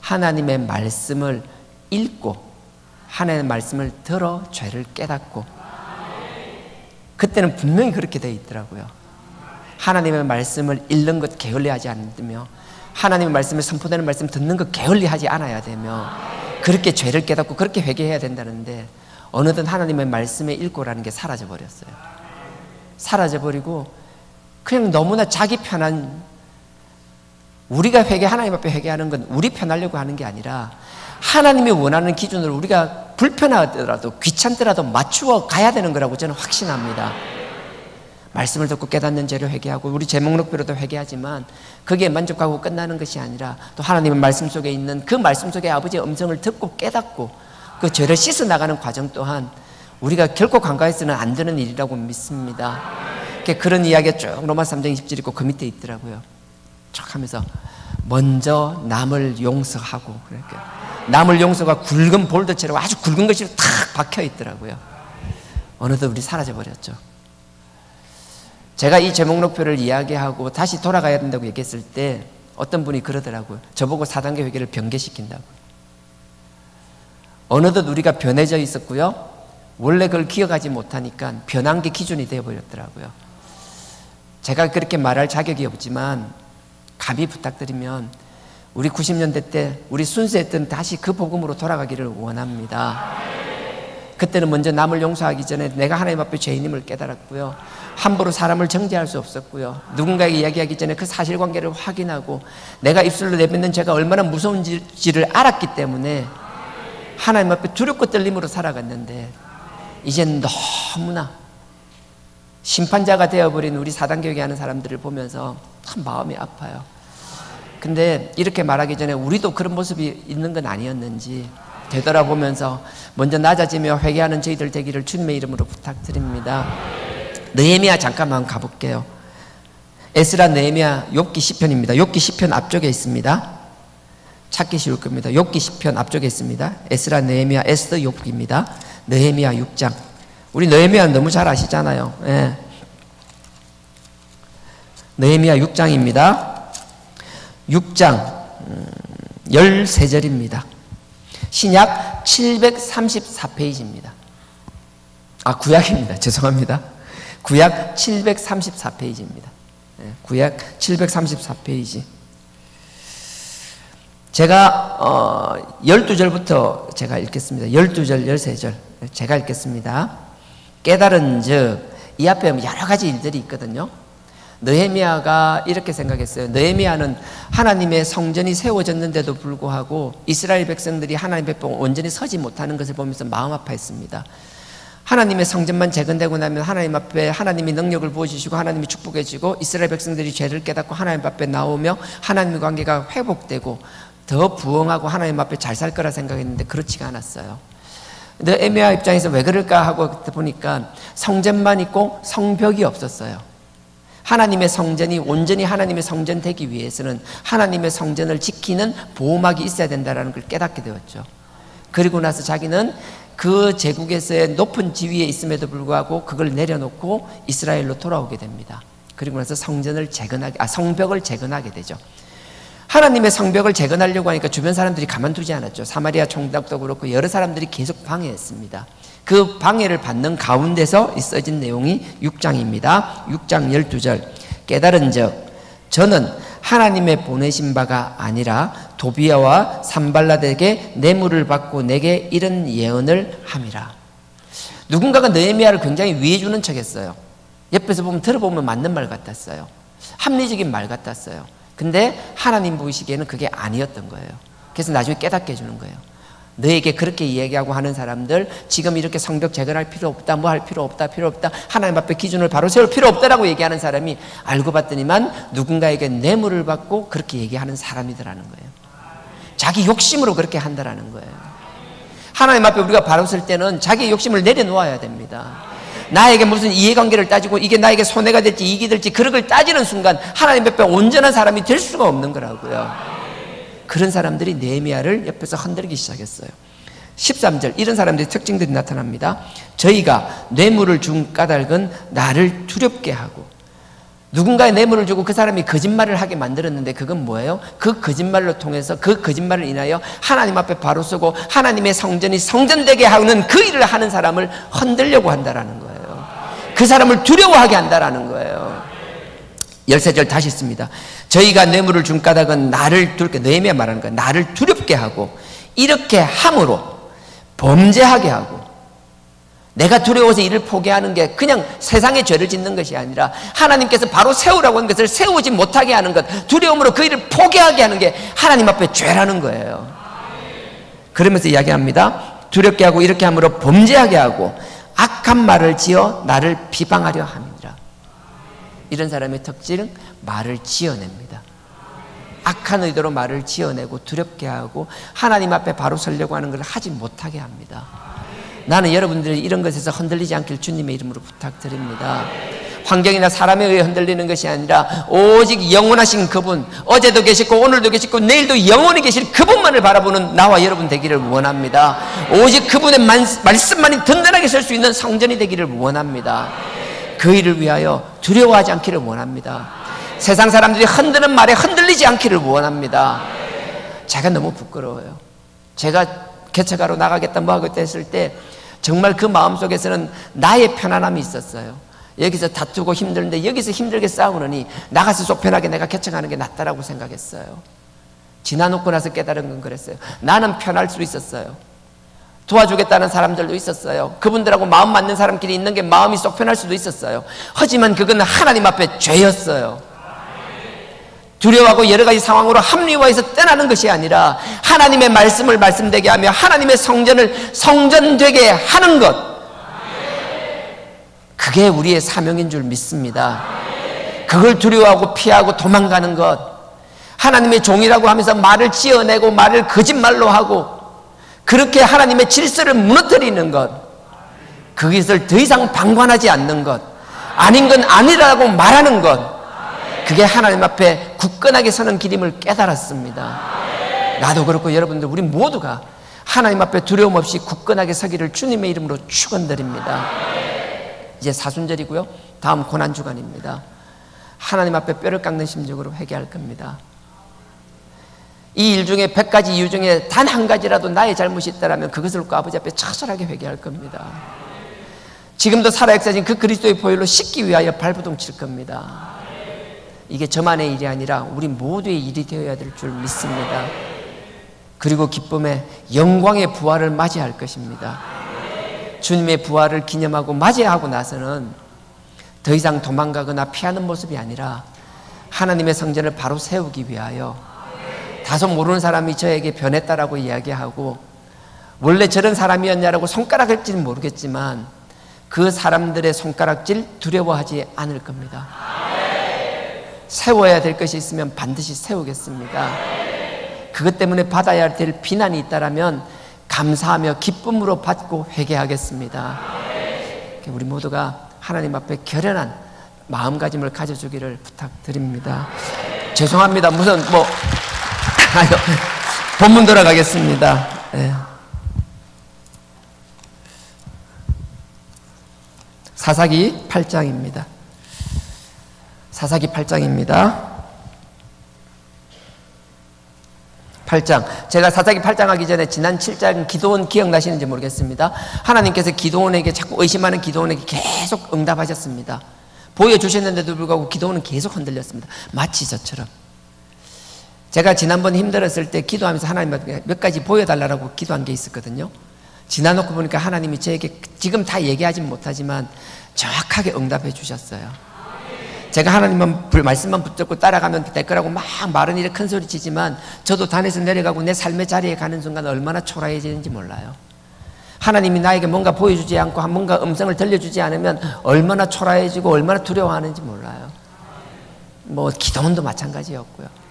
S3: 하나님의 말씀을 읽고 하나님의 말씀을 들어 죄를 깨닫고, 그때는 분명히 그렇게 되어 있더라고요. 하나님의 말씀을 읽는 것 게을리하지 않으며 하나님의 말씀을 선포되는 말씀 듣는 것 게을리하지 않아야 되며 그렇게 죄를 깨닫고 그렇게 회개해야 된다는데 어느덧 하나님의 말씀의 읽고라는 게 사라져버렸어요. 사라져버리고 그냥 너무나 자기 편한, 우리가 하나님 앞에 회개하는 건 우리 편하려고 하는 게 아니라 하나님이 원하는 기준으로 우리가 불편하더라도 귀찮더라도 맞추어 가야 되는 거라고 저는 확신합니다. 말씀을 듣고 깨닫는 죄를 회개하고 우리 제목록표로도 회개하지만 거기에 만족하고 끝나는 것이 아니라 또 하나님의 말씀 속에 있는 그 말씀 속에 아버지의 음성을 듣고 깨닫고 그 죄를 씻어나가는 과정 또한 우리가 결코 간과해서는 안 되는 일이라고 믿습니다. 그런 이야기가 쭉 로마서 3장 20절 있고 그 밑에 있더라고요. 쭉 하면서 먼저 남을 용서하고, 그러니까 남을 용서가 굵은 볼드처럼 아주 굵은 것이 탁 박혀 있더라고요. 어느덧 우리 사라져 버렸죠. 제가 이 제목록표를 이야기하고 다시 돌아가야 된다고 얘기했을 때 어떤 분이 그러더라고요. 저보고 4단계 회개를 변개시킨다고. 어느덧 우리가 변해져 있었고요. 원래 그걸 기억하지 못하니까 변한 게 기준이 되어버렸더라고요. 제가 그렇게 말할 자격이 없지만 감히 부탁드리면 우리 90년대 때 우리 순수했던 다시 그 복음으로 돌아가기를 원합니다. 그때는 먼저 남을 용서하기 전에 내가 하나님 앞에 죄인임을 깨달았고요, 함부로 사람을 정죄할 수 없었고요, 누군가에게 이야기하기 전에 그 사실관계를 확인하고 내가 입술로 내뱉는 죄가 얼마나 무서운지를 알았기 때문에 하나님 앞에 두렵고 떨림으로 살아갔는데, 이젠 너무나 심판자가 되어버린 우리 사단교육에 하는 사람들을 보면서 참 마음이 아파요. 근데 이렇게 말하기 전에 우리도 그런 모습이 있는 건 아니었는지 되돌아보면서 먼저 낮아지며 회개하는 저희들 되기를 주님의 이름으로 부탁드립니다. 느헤미야 잠깐만 가볼게요. 에스라, 느헤미야, 욥기, 시편입니다. 욥기, 시편 앞쪽에 있습니다. 찾기 쉬울 겁니다. 욥기, 시편 앞쪽에 있습니다. 에스라, 느헤미야, 에스더, 욥기입니다. 느헤미야 6장. 우리 느헤미야 너무 잘 아시잖아요. 예. 느헤미야 6장입니다. 6장 13절입니다. 신약 734페이지입니다. 아, 구약입니다. 죄송합니다. 구약 734페이지입니다. 구약 734페이지. 제가 12절부터 제가 읽겠습니다. 12절, 13절 제가 읽겠습니다. 깨달은 즉, 이 앞에 여러 가지 일들이 있거든요. 느헤미야가 이렇게 생각했어요. 느헤미야는 하나님의 성전이 세워졌는데도 불구하고 이스라엘 백성들이 하나님 앞에 온전히 서지 못하는 것을 보면서 마음 아파했습니다. 하나님의 성전만 재건되고 나면 하나님 앞에 하나님이 능력을 부어주시고 하나님이 축복해 주시고 이스라엘 백성들이 죄를 깨닫고 하나님 앞에 나오며 하나님의 관계가 회복되고 더 부흥하고 하나님 앞에 잘 살 거라 생각했는데 그렇지가 않았어요. 느헤미야 입장에서 왜 그럴까 하고 보니까 성전만 있고 성벽이 없었어요. 하나님의 성전이 온전히 하나님의 성전 되기 위해서는 하나님의 성전을 지키는 보호막이 있어야 된다는 걸 깨닫게 되었죠. 그리고 나서 자기는 그 제국에서의 높은 지위에 있음에도 불구하고 그걸 내려놓고 이스라엘로 돌아오게 됩니다. 그리고 나서 성벽을 재건하게 되죠. 하나님의 성벽을 재건하려고 하니까 주변 사람들이 가만두지 않았죠. 사마리아 총독도 그렇고 여러 사람들이 계속 방해했습니다. 그 방해를 받는 가운데서 써진 내용이 6장입니다. 6장 12절. 깨달은 즉, 저는 하나님의 보내신 바가 아니라 도비야와 산발랏에게 뇌물을 받고 내게 이런 예언을 함이라. 누군가가 느헤미야를 굉장히 위해주는 척했어요. 옆에서 보면 들어보면 맞는 말 같았어요. 합리적인 말 같았어요. 근데 하나님 보시기에는 그게 아니었던 거예요. 그래서 나중에 깨닫게 해주는 거예요. 너에게 그렇게 이야기하고 하는 사람들, 지금 이렇게 성벽 재건할 필요 없다, 뭐 할 필요 없다, 하나님 앞에 기준을 바로 세울 필요 없다라고 얘기하는 사람이 알고 봤더니만 누군가에게 뇌물을 받고 그렇게 얘기하는 사람이더라는 거예요. 자기 욕심으로 그렇게 한다라는 거예요. 하나님 앞에 우리가 바로 설 때는 자기 욕심을 내려놓아야 됩니다. 나에게 무슨 이해관계를 따지고 이게 나에게 손해가 될지 이익이 될지 그런 걸 따지는 순간 하나님 앞에 온전한 사람이 될 수가 없는 거라고요. 그런 사람들이 느헤미야를 옆에서 흔들기 시작했어요. 13절, 이런 사람들의 특징들이 나타납니다. 저희가 뇌물을 준 까닭은 나를 두렵게 하고, 누군가의 뇌물을 주고 그 사람이 거짓말을 하게 만들었는데 그건 뭐예요? 그 거짓말로 통해서 그 거짓말을 인하여 하나님 앞에 바로 서고 하나님의 성전이 성전되게 하는 그 일을 하는 사람을 흔들려고 한다라는 거예요. 그 사람을 두려워하게 한다라는 거예요. 13절 다시 있습니다. 저희가 뇌물을 준 까닭은 나를 두렵게, 느헤미야 말하는 거예요. 나를 두렵게 하고 이렇게 함으로 범죄하게 하고, 내가 두려워서 일을 포기하는 게 그냥 세상의 죄를 짓는 것이 아니라 하나님께서 바로 세우라고 한 것을 세우지 못하게 하는 것, 두려움으로 그 일을 포기하게 하는 게 하나님 앞에 죄라는 거예요. 그러면서 이야기합니다. 두렵게 하고 이렇게 함으로 범죄하게 하고 악한 말을 지어 나를 비방하려 함이라. 이런 사람의 특징은 말을 지어냅니다. 악한 의도로 말을 지어내고 두렵게 하고 하나님 앞에 바로 서려고 하는 걸 하지 못하게 합니다. 나는 여러분들이 이런 것에서 흔들리지 않길 주님의 이름으로 부탁드립니다. 환경이나 사람에 의해 흔들리는 것이 아니라 오직 영원하신 그분, 어제도 계시고 오늘도 계시고 내일도 영원히 계실 그분만을 바라보는 나와 여러분 되기를 원합니다. 오직 그분의 말씀만이 든든하게 설 수 있는 성전이 되기를 원합니다. 그 일을 위하여 두려워하지 않기를 원합니다. 세상 사람들이 흔드는 말에 흔들리지 않기를 원합니다. 제가 너무 부끄러워요. 제가 개척하러 나가겠다 뭐 하겠다 했을 때 정말 그 마음속에서는 나의 편안함이 있었어요. 여기서 다투고 힘들는데 여기서 힘들게 싸우느니 나가서 속 편하게 내가 개척하는 게 낫다라고 생각했어요. 지나놓고 나서 깨달은 건 그랬어요. 나는 편할 수 있었어요. 도와주겠다는 사람들도 있었어요. 그분들하고 마음 맞는 사람끼리 있는 게 마음이 쏙 편할 수도 있었어요. 하지만 그건 하나님 앞에 죄였어요. 두려워하고 여러 가지 상황으로 합리화해서 떠나는 것이 아니라 하나님의 말씀을 말씀되게 하며 하나님의 성전을 성전되게 하는 것, 그게 우리의 사명인 줄 믿습니다. 그걸 두려워하고 피하고 도망가는 것, 하나님의 종이라고 하면서 말을 지어내고 말을 거짓말로 하고 그렇게 하나님의 질서를 무너뜨리는 것, 그것을 더 이상 방관하지 않는 것, 아닌 건 아니라고 말하는 것, 그게 하나님 앞에 굳건하게 서는 길임을 깨달았습니다. 나도 그렇고 여러분들 우리 모두가 하나님 앞에 두려움 없이 굳건하게 서기를 주님의 이름으로 축원드립니다. 이제 사순절이고요, 다음 고난주간입니다. 하나님 앞에 뼈를 깎는 심정으로 회개할 겁니다. 이 일 중에 100가지 이유 중에 단 한 가지라도 나의 잘못이 있다면 그것을 놓고 아버지 앞에 처절하게 회개할 겁니다. 지금도 살아역사진 그 그리스도의 보혈로 씻기 위하여 발부동 칠 겁니다. 이게 저만의 일이 아니라 우리 모두의 일이 되어야 될 줄 믿습니다. 그리고 기쁨의 영광의 부활을 맞이할 것입니다. 주님의 부활을 기념하고 맞이하고 나서는 더 이상 도망가거나 피하는 모습이 아니라 하나님의 성전을 바로 세우기 위하여, 다소 모르는 사람이 저에게 변했다라고 이야기하고 원래 저런 사람이었냐라고 손가락질은 모르겠지만 그 사람들의 손가락질 두려워하지 않을 겁니다. 세워야 될 것이 있으면 반드시 세우겠습니다. 그것 때문에 받아야 될 비난이 있다면 감사하며 기쁨으로 받고 회개하겠습니다. 우리 모두가 하나님 앞에 결연한 마음가짐을 가져주기를 부탁드립니다. 죄송합니다. 무슨 본문 돌아가겠습니다. 네. 사사기 8장입니다. 사사기 8장입니다. 8장. 제가 사사기 8장 하기 전에 지난 7장 기도원 기억나시는지 모르겠습니다. 하나님께서 기도원에게 자꾸 의심하는 기도원에게 계속 응답하셨습니다. 보여주셨는데도 불구하고 기도원은 계속 흔들렸습니다. 마치 저처럼. 제가 지난번 힘들었을 때 기도하면서 하나님한테 몇 가지 보여달라고 기도한 게 있었거든요. 지나놓고 보니까 하나님이 저에게 지금 다 얘기하진 못하지만 정확하게 응답해 주셨어요. 제가 하나님만 말씀만 붙잡고 따라가면 될 거라고 막 말은 이렇게 큰 소리 치지만 저도 단에서 내려가고 내 삶의 자리에 가는 순간 얼마나 초라해지는지 몰라요. 하나님이 나에게 뭔가 보여주지 않고 뭔가 음성을 들려주지 않으면 얼마나 초라해지고 얼마나 두려워하는지 몰라요. 기도원도 마찬가지였고요.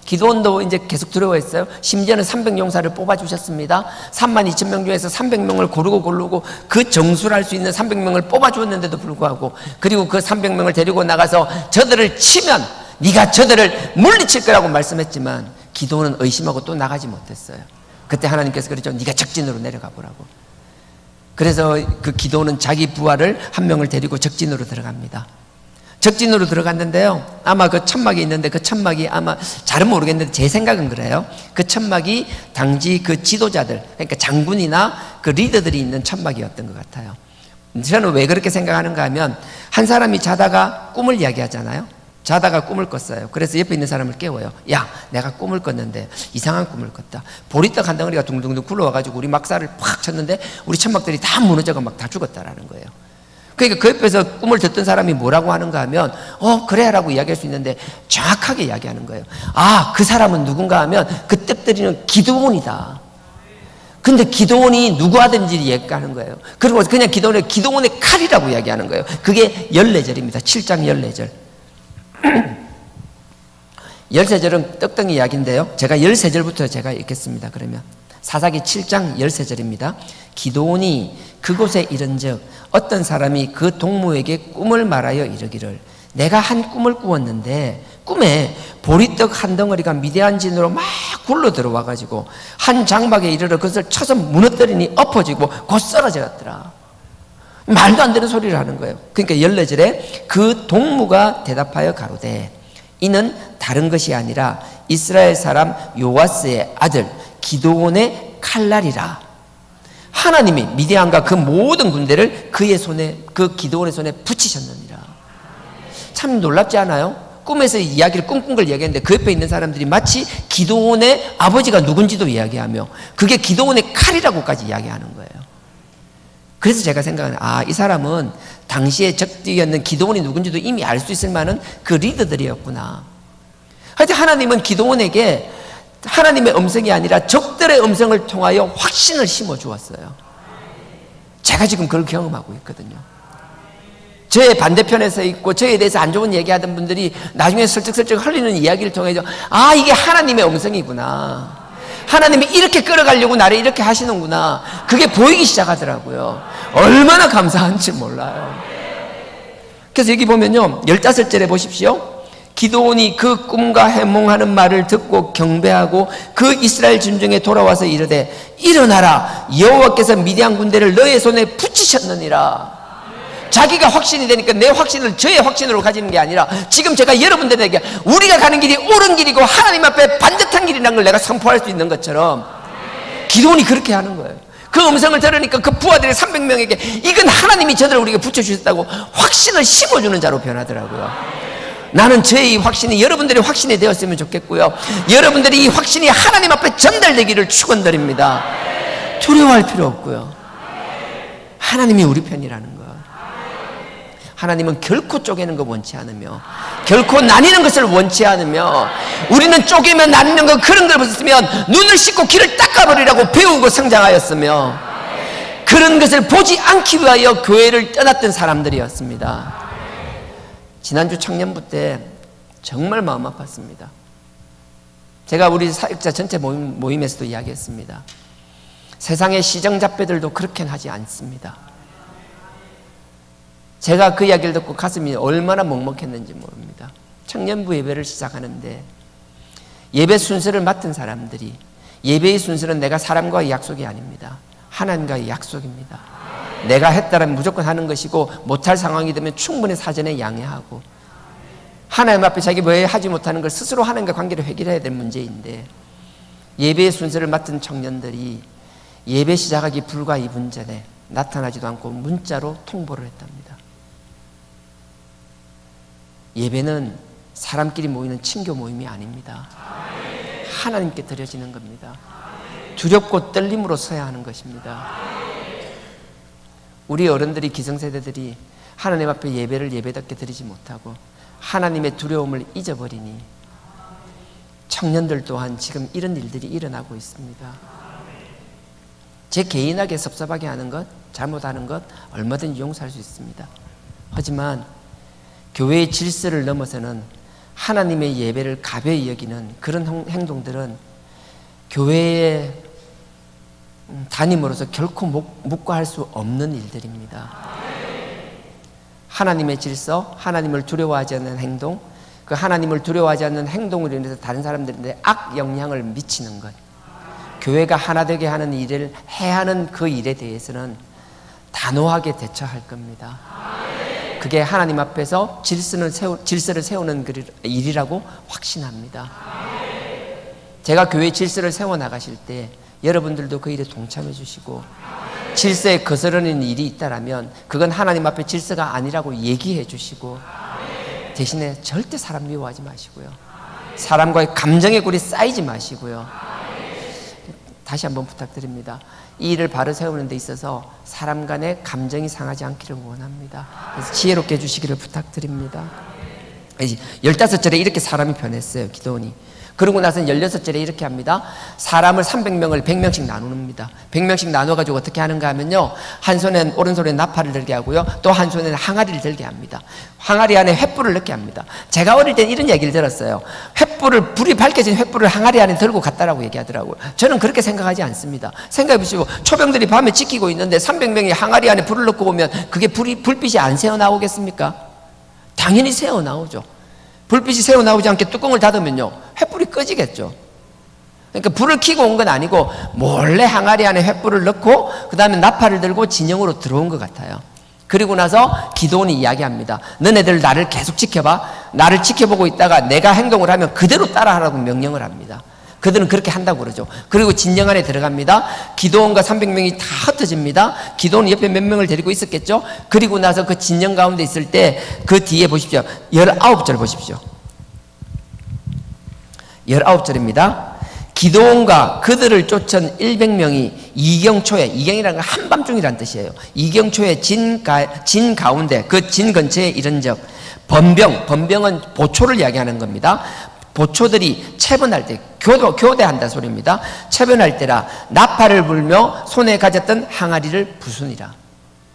S3: 기도원도 이제 계속 두려워했어요. 심지어는 300용사를 뽑아주셨습니다. 32,000명 중에서 300명을 고르고 그 정수를 할 수 있는 300명을 뽑아주었는데도 불구하고, 그리고 그 300명을 데리고 나가서 저들을 치면 네가 저들을 물리칠 거라고 말씀했지만 기도원은 의심하고 또 나가지 못했어요. 그때 하나님께서 그랬죠. 네가 적진으로 내려가 보라고. 그래서 그 기도원은 자기 부하를 한 명을 데리고 적진으로 들어갑니다. 적진으로 들어갔는데요, 아마 그 천막이 있는데 그 천막이 아마 잘은 모르겠는데 제 생각은 그래요. 그 천막이 당시 그 지도자들, 그러니까 장군이나 그 리더들이 있는 천막이었던 것 같아요. 저는 왜 그렇게 생각하는가 하면, 한 사람이 자다가 꿈을 이야기하잖아요. 자다가 꿈을 꿨어요. 그래서 옆에 있는 사람을 깨워요. 야, 내가 꿈을 꿨는데 이상한 꿈을 꿨다. 보리떡 한 덩어리가 둥둥둥 굴러와가지고 우리 막사를 팍 쳤는데 우리 천막들이 다 무너져가 막 다 죽었다라는 거예요. 그러니까 그 옆에서 꿈을 듣던 사람이 뭐라고 하는가 하면 그래 라고 이야기할 수 있는데 정확하게 이야기하는 거예요. 그 사람은 누군가 하면 그 떡들이는 기도원이다. 근데 기도원이 누구 하든지 얘기하는 거예요. 그리고 그냥 기도원의 칼이라고 이야기하는 거예요. 그게 14절입니다 7장 14절 13절은 떡덩이 이야기인데요, 제가 13절부터 제가 읽겠습니다. 그러면 사사기 7장 13절입니다 기도원이 그곳에 이른즉 어떤 사람이 그 동무에게 꿈을 말하여 이르기를, 내가 한 꿈을 꾸었는데 꿈에 보리떡 한 덩어리가 미디안 진으로 막 굴러 들어와 가지고 한 장막에 이르러 그것을 쳐서 무너뜨리니 엎어지고 곧 쓰러졌더라. 말도 안 되는 소리를 하는 거예요. 그러니까 14절에 그 동무가 대답하여 가로되 이는 다른 것이 아니라 이스라엘 사람 요아스의 아들 기드온의 칼날이라. 하나님이 미디안과 그 모든 군대를 그의 손에, 그 기드온의 손에 붙이셨느니라. 참 놀랍지 않아요? 꿈에서 이야기를 꾼 걸 이야기했는데 그 옆에 있는 사람들이 마치 기도원의 아버지가 누군지도 이야기하며 그게 기도원의 칼이라고까지 이야기하는 거예요. 그래서 제가 생각하는 이 사람은 당시에 적들이었는 기도원이 누군지도 이미 알 수 있을 만한 그 리더들이었구나. 하여튼 하나님은 기도원에게 하나님의 음성이 아니라 적들의 음성을 통하여 확신을 심어주었어요. 제가 지금 그걸 경험하고 있거든요. 저의 반대편에 서 있고 저에 대해서 안 좋은 얘기하던 분들이 나중에 슬쩍슬쩍 흘리는 이야기를 통해서 이게 하나님의 음성이구나, 하나님이 이렇게 끌어가려고 나를 이렇게 하시는구나, 그게 보이기 시작하더라고요. 얼마나 감사한지 몰라요. 그래서 여기 보면요 15절에 보십시오. 기도원이 그 꿈과 해몽하는 말을 듣고 경배하고 그 이스라엘 군중에 돌아와서 이르되 일어나라, 여호와께서 미디안 군대를 너의 손에 붙이셨느니라. 자기가 확신이 되니까 내 확신을 저의 확신으로 가지는 게 아니라 지금 제가 여러분들에게 우리가 가는 길이 옳은 길이고 하나님 앞에 반듯한 길이라는 걸 내가 선포할 수 있는 것처럼 기도원이 그렇게 하는 거예요. 그 음성을 들으니까 그 부하들의 300명에게 이건 하나님이 저들을 우리에게 붙여주셨다고 확신을 심어주는 자로 변하더라고요. 나는 저의 이 확신이 여러분들의 확신이 되었으면 좋겠고요, 여러분들이 이 확신이 하나님 앞에 전달되기를 축원드립니다. 두려워할 필요 없고요, 하나님이 우리 편이라는 거. 하나님은 결코 쪼개는 거 원치 않으며 결코 나뉘는 것을 원치 않으며 우리는 쪼개면 나뉘는 거 그런 걸 보셨으면 눈을 씻고 귀를 닦아버리라고 배우고 성장하였으며 그런 것을 보지 않기 위하여 교회를 떠났던 사람들이었습니다. 지난주 청년부 때 정말 마음 아팠습니다. 제가 우리 사역자 전체 모임에서도 이야기했습니다. 세상의 시정잡배들도 그렇게는 하지 않습니다. 제가 그 이야기를 듣고 가슴이 얼마나 먹먹했는지 모릅니다. 청년부 예배를 시작하는데 예배 순서를 맡은 사람들이, 예배의 순서는 내가 사람과의 약속이 아닙니다. 하나님과의 약속입니다. 내가 했다면 무조건 하는 것이고 못할 상황이 되면 충분히 사전에 양해하고 하나님 앞에 자기 왜 하지 못하는 걸 스스로 하나님과 관계를 해결해야 될 문제인데 예배의 순서를 맡은 청년들이 예배 시작하기 불과 2분 전에 나타나지도 않고 문자로 통보를 했답니다. 예배는 사람끼리 모이는 친교 모임이 아닙니다. 하나님께 드려지는 겁니다. 두렵고 떨림으로 서야 하는 것입니다. 우리 어른들이, 기성세대들이 하나님 앞에 예배를 예배답게 드리지 못하고 하나님의 두려움을 잊어버리니 청년들 또한 지금 이런 일들이 일어나고 있습니다. 제 개인하게 섭섭하게 하는 것, 잘못하는 것 얼마든지 용서할 수 있습니다. 하지만 교회의 질서를 넘어서는 하나님의 예배를 가벼이 여기는 그런 행동들은 교회의 담임으로서 결코 묵과할 수 없는 일들입니다. 하나님의 질서, 하나님을 두려워하지 않는 행동, 그 하나님을 두려워하지 않는 행동으로 인해서 다른 사람들한테 악 영향을 미치는 것, 교회가 하나 되게 하는 일을 해야 하는 그 일에 대해서는 단호하게 대처할 겁니다. 그게 하나님 앞에서 질서를 세우는 일이라고 확신합니다. 제가 교회 질서를 세워나가실 때 여러분들도 그 일에 동참해 주시고 질서에 거스르는 일이 있다면 그건 하나님 앞에 질서가 아니라고 얘기해 주시고 대신에 절대 사람 미워하지 마시고요, 사람과의 감정의 골이 쌓이지 마시고요. 다시 한번 부탁드립니다. 이 일을 바로 세우는 데 있어서 사람 간의 감정이 상하지 않기를 원합니다. 그래서 지혜롭게 해주시기를 부탁드립니다. 15절에 이렇게 사람이 변했어요, 기도원이. 그러고 나서는 16절에 이렇게 합니다. 사람을 300명을 100명씩 나눕니다. 100명씩 나눠가지고 어떻게 하는가 하면요, 한 손엔 오른손에 나팔을 들게 하고요, 또 한 손에는 항아리를 들게 합니다. 항아리 안에 횃불을 넣게 합니다. 제가 어릴 땐 이런 얘기를 들었어요. 불이 밝혀진 횃불을 항아리 안에 들고 갔다라고 얘기하더라고요. 저는 그렇게 생각하지 않습니다. 생각해 보시고 초병들이 밤에 지키고 있는데 300명이 항아리 안에 불을 넣고 오면 그게 불빛이 안 새어나오겠습니까? 당연히 새어나오죠. 불빛이 새어나오지 않게 뚜껑을 닫으면요, 횃불이 꺼지겠죠. 그러니까 불을 켜고 온 건 아니고 몰래 항아리 안에 횃불을 넣고 그 다음에 나팔을 들고 진영으로 들어온 것 같아요. 그리고 나서 기도원이 이야기합니다. 너네들 나를 계속 지켜봐. 나를 지켜보고 있다가 내가 행동을 하면 그대로 따라하라고 명령을 합니다. 그들은 그렇게 한다고 그러죠. 그리고 진영 안에 들어갑니다. 기도원과 300명이 다 흩어집니다. 기도원은 옆에 몇 명을 데리고 있었겠죠. 그리고 나서 그 진영 가운데 있을 때 그 뒤에 보십시오. 19절 보십시오. 19절입니다. 기드온과 그들을 쫓은 100명이 이경초에, 이경이라는 건 한밤중이라는 뜻이에요. 이경초에 진 가운데, 그 진 근처에 이른적 번병은 보초를 이야기하는 겁니다. 보초들이 체분할 때, 교대한다 소리입니다. 체분할 때라 나팔을 불며 손에 가졌던 항아리를 부수니라.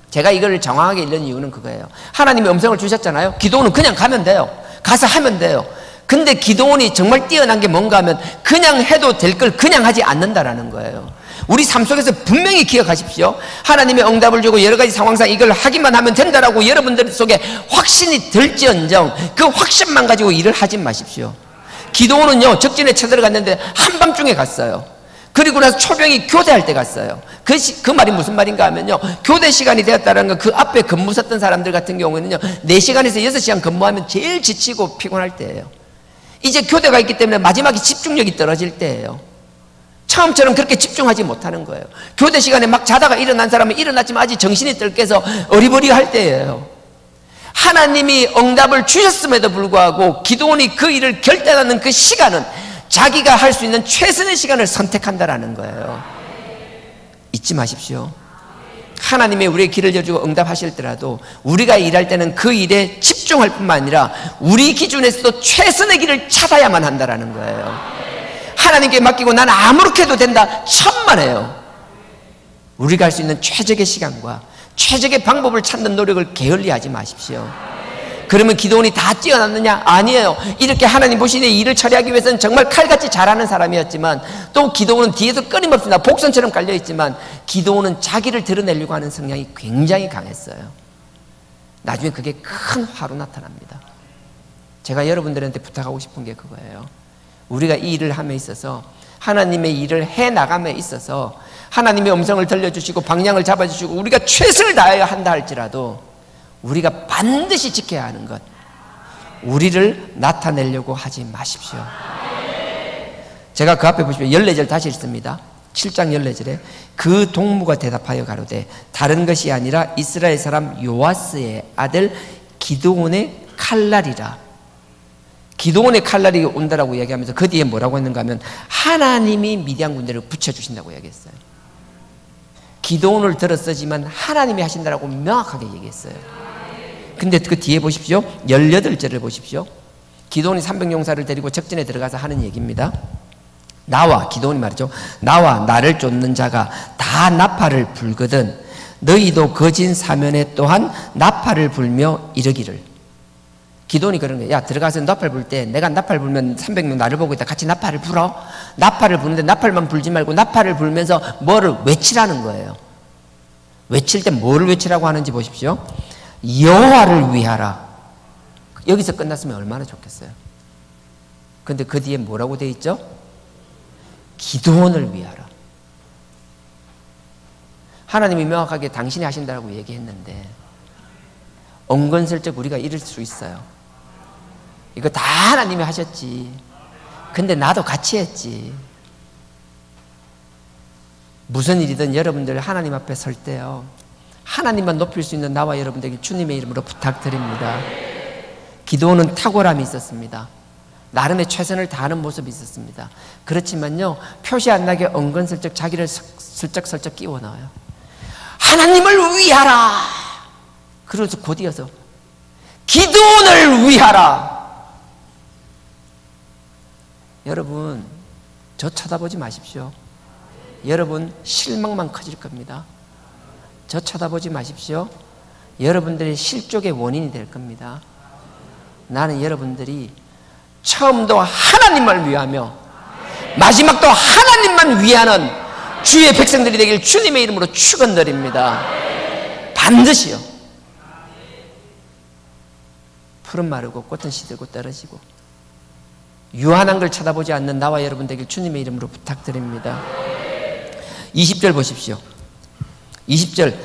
S3: 제가 이걸 정확하게 읽는 이유는 그거예요. 하나님이 음성을 주셨잖아요. 기드온은 그냥 가면 돼요. 가서 하면 돼요. 근데 기드온이 정말 뛰어난 게 뭔가 하면 그냥 해도 될 걸 그냥 하지 않는다라는 거예요. 우리 삶 속에서 분명히 기억하십시오. 하나님의 응답을 주고 여러 가지 상황상 이걸 하기만 하면 된다라고 여러분들 속에 확신이 들지언정 그 확신만 가지고 일을 하지 마십시오. 기드온은요, 적진에 쳐들어갔는데 한밤중에 갔어요. 그리고 나서 초병이 교대할 때 갔어요. 그 말이 무슨 말인가 하면요, 교대 시간이 되었다는 건 그 앞에 근무 섰던 사람들 같은 경우에는요 4시간에서 6시간 근무하면 제일 지치고 피곤할 때예요. 이제 교대가 있기 때문에 마지막에 집중력이 떨어질 때예요. 처음처럼 그렇게 집중하지 못하는 거예요. 교대 시간에 막 자다가 일어난 사람은 일어났지만 아직 정신이 덜 깨서 어리버리할 때예요. 하나님이 응답을 주셨음에도 불구하고 기드온이 그 일을 결단하는 그 시간은 자기가 할 수 있는 최선의 시간을 선택한다라는 거예요. 잊지 마십시오. 하나님이 우리의 길을 여주고 응답하실 때라도 우리가 일할 때는 그 일에 집중할 뿐만 아니라 우리 기준에서도 최선의 길을 찾아야만 한다라는 거예요. 하나님께 맡기고 난 아무렇게 해도 된다 천만에요. 우리가 할 수 있는 최적의 시간과 최적의 방법을 찾는 노력을 게을리하지 마십시오. 그러면 기드온이 다 뛰어났느냐? 아니에요. 이렇게 하나님 보시니 일을 처리하기 위해서는 정말 칼같이 잘하는 사람이었지만 또 기드온은 뒤에서 끊임없이 복선처럼 깔려있지만 기드온은 자기를 드러내려고 하는 성향이 굉장히 강했어요. 나중에 그게 큰 화로 나타납니다. 제가 여러분들한테 부탁하고 싶은 게 그거예요. 우리가 이 일을 함에 있어서 하나님의 일을 해나감에 있어서 하나님의 음성을 들려주시고 방향을 잡아주시고 우리가 최선을 다해야 한다 할지라도 우리가 반드시 지켜야 하는 것, 우리를 나타내려고 하지 마십시오. 제가 그 앞에 보시면 14절 다시 읽습니다. 7장 14절에 그 동무가 대답하여 가로되 다른 것이 아니라 이스라엘 사람 요아스의 아들 기드온의 칼날이라. 기드온의 칼날이 온다라고 이야기하면서 그 뒤에 뭐라고 했는가 하면 하나님이 미디안 군대를 붙여주신다고 이야기했어요. 기드온을 들었으지만 하나님이 하신다라고 명확하게 얘기했어요. 근데 그 뒤에 보십시오. 18절을 보십시오. 기드온이 300용사를 데리고 적진에 들어가서 하는 얘기입니다. 나와, 기드온이 말이죠. 나와 나를 쫓는 자가 다 나팔을 불거든 너희도 거진 사면에 또한 나팔을 불며 이르기를. 기드온이 그런 거예요. 야, 들어가서 나팔 불 때 내가 나팔 불면 300명 나를 보고 있다. 같이 나팔을 불어. 나팔을 부는데 나팔만 불지 말고 나팔을 불면서 뭐를 외치라는 거예요. 외칠 때 뭐를 외치라고 하는지 보십시오. 여호와를 위하라. 여기서 끝났으면 얼마나 좋겠어요. 근데 그 뒤에 뭐라고 돼 있죠? 기드온을 위하라. 하나님이 명확하게 당신이 하신다고 얘기했는데 은근슬쩍 우리가 이럴 수 있어요. 이거 다 하나님이 하셨지. 근데 나도 같이 했지. 무슨 일이든 여러분들 하나님 앞에 설 때요, 하나님만 높일 수 있는 나와 여러분들에게 주님의 이름으로 부탁드립니다. 기드온은 탁월함이 있었습니다. 나름의 최선을 다하는 모습이 있었습니다. 그렇지만요, 표시 안 나게 은근슬쩍 자기를 슬쩍슬쩍 끼워 넣어요. 하나님을 위하라. 그러면서 곧이어서 기드온을 위하라. 여러분, 저 쳐다보지 마십시오. 여러분 실망만 커질 겁니다. 저 쳐다보지 마십시오. 여러분들의 실족의 원인이 될 겁니다. 나는 여러분들이 처음도 하나님을 위하며 마지막도 하나님만 위하는 주의 백성들이 되길 주님의 이름으로 축원드립니다. 반드시요. 풀은 마르고 꽃은 시들고 떨어지고 유한한 걸 쳐다보지 않는 나와 여러분 되길 주님의 이름으로 부탁드립니다. 20절 보십시오. 20절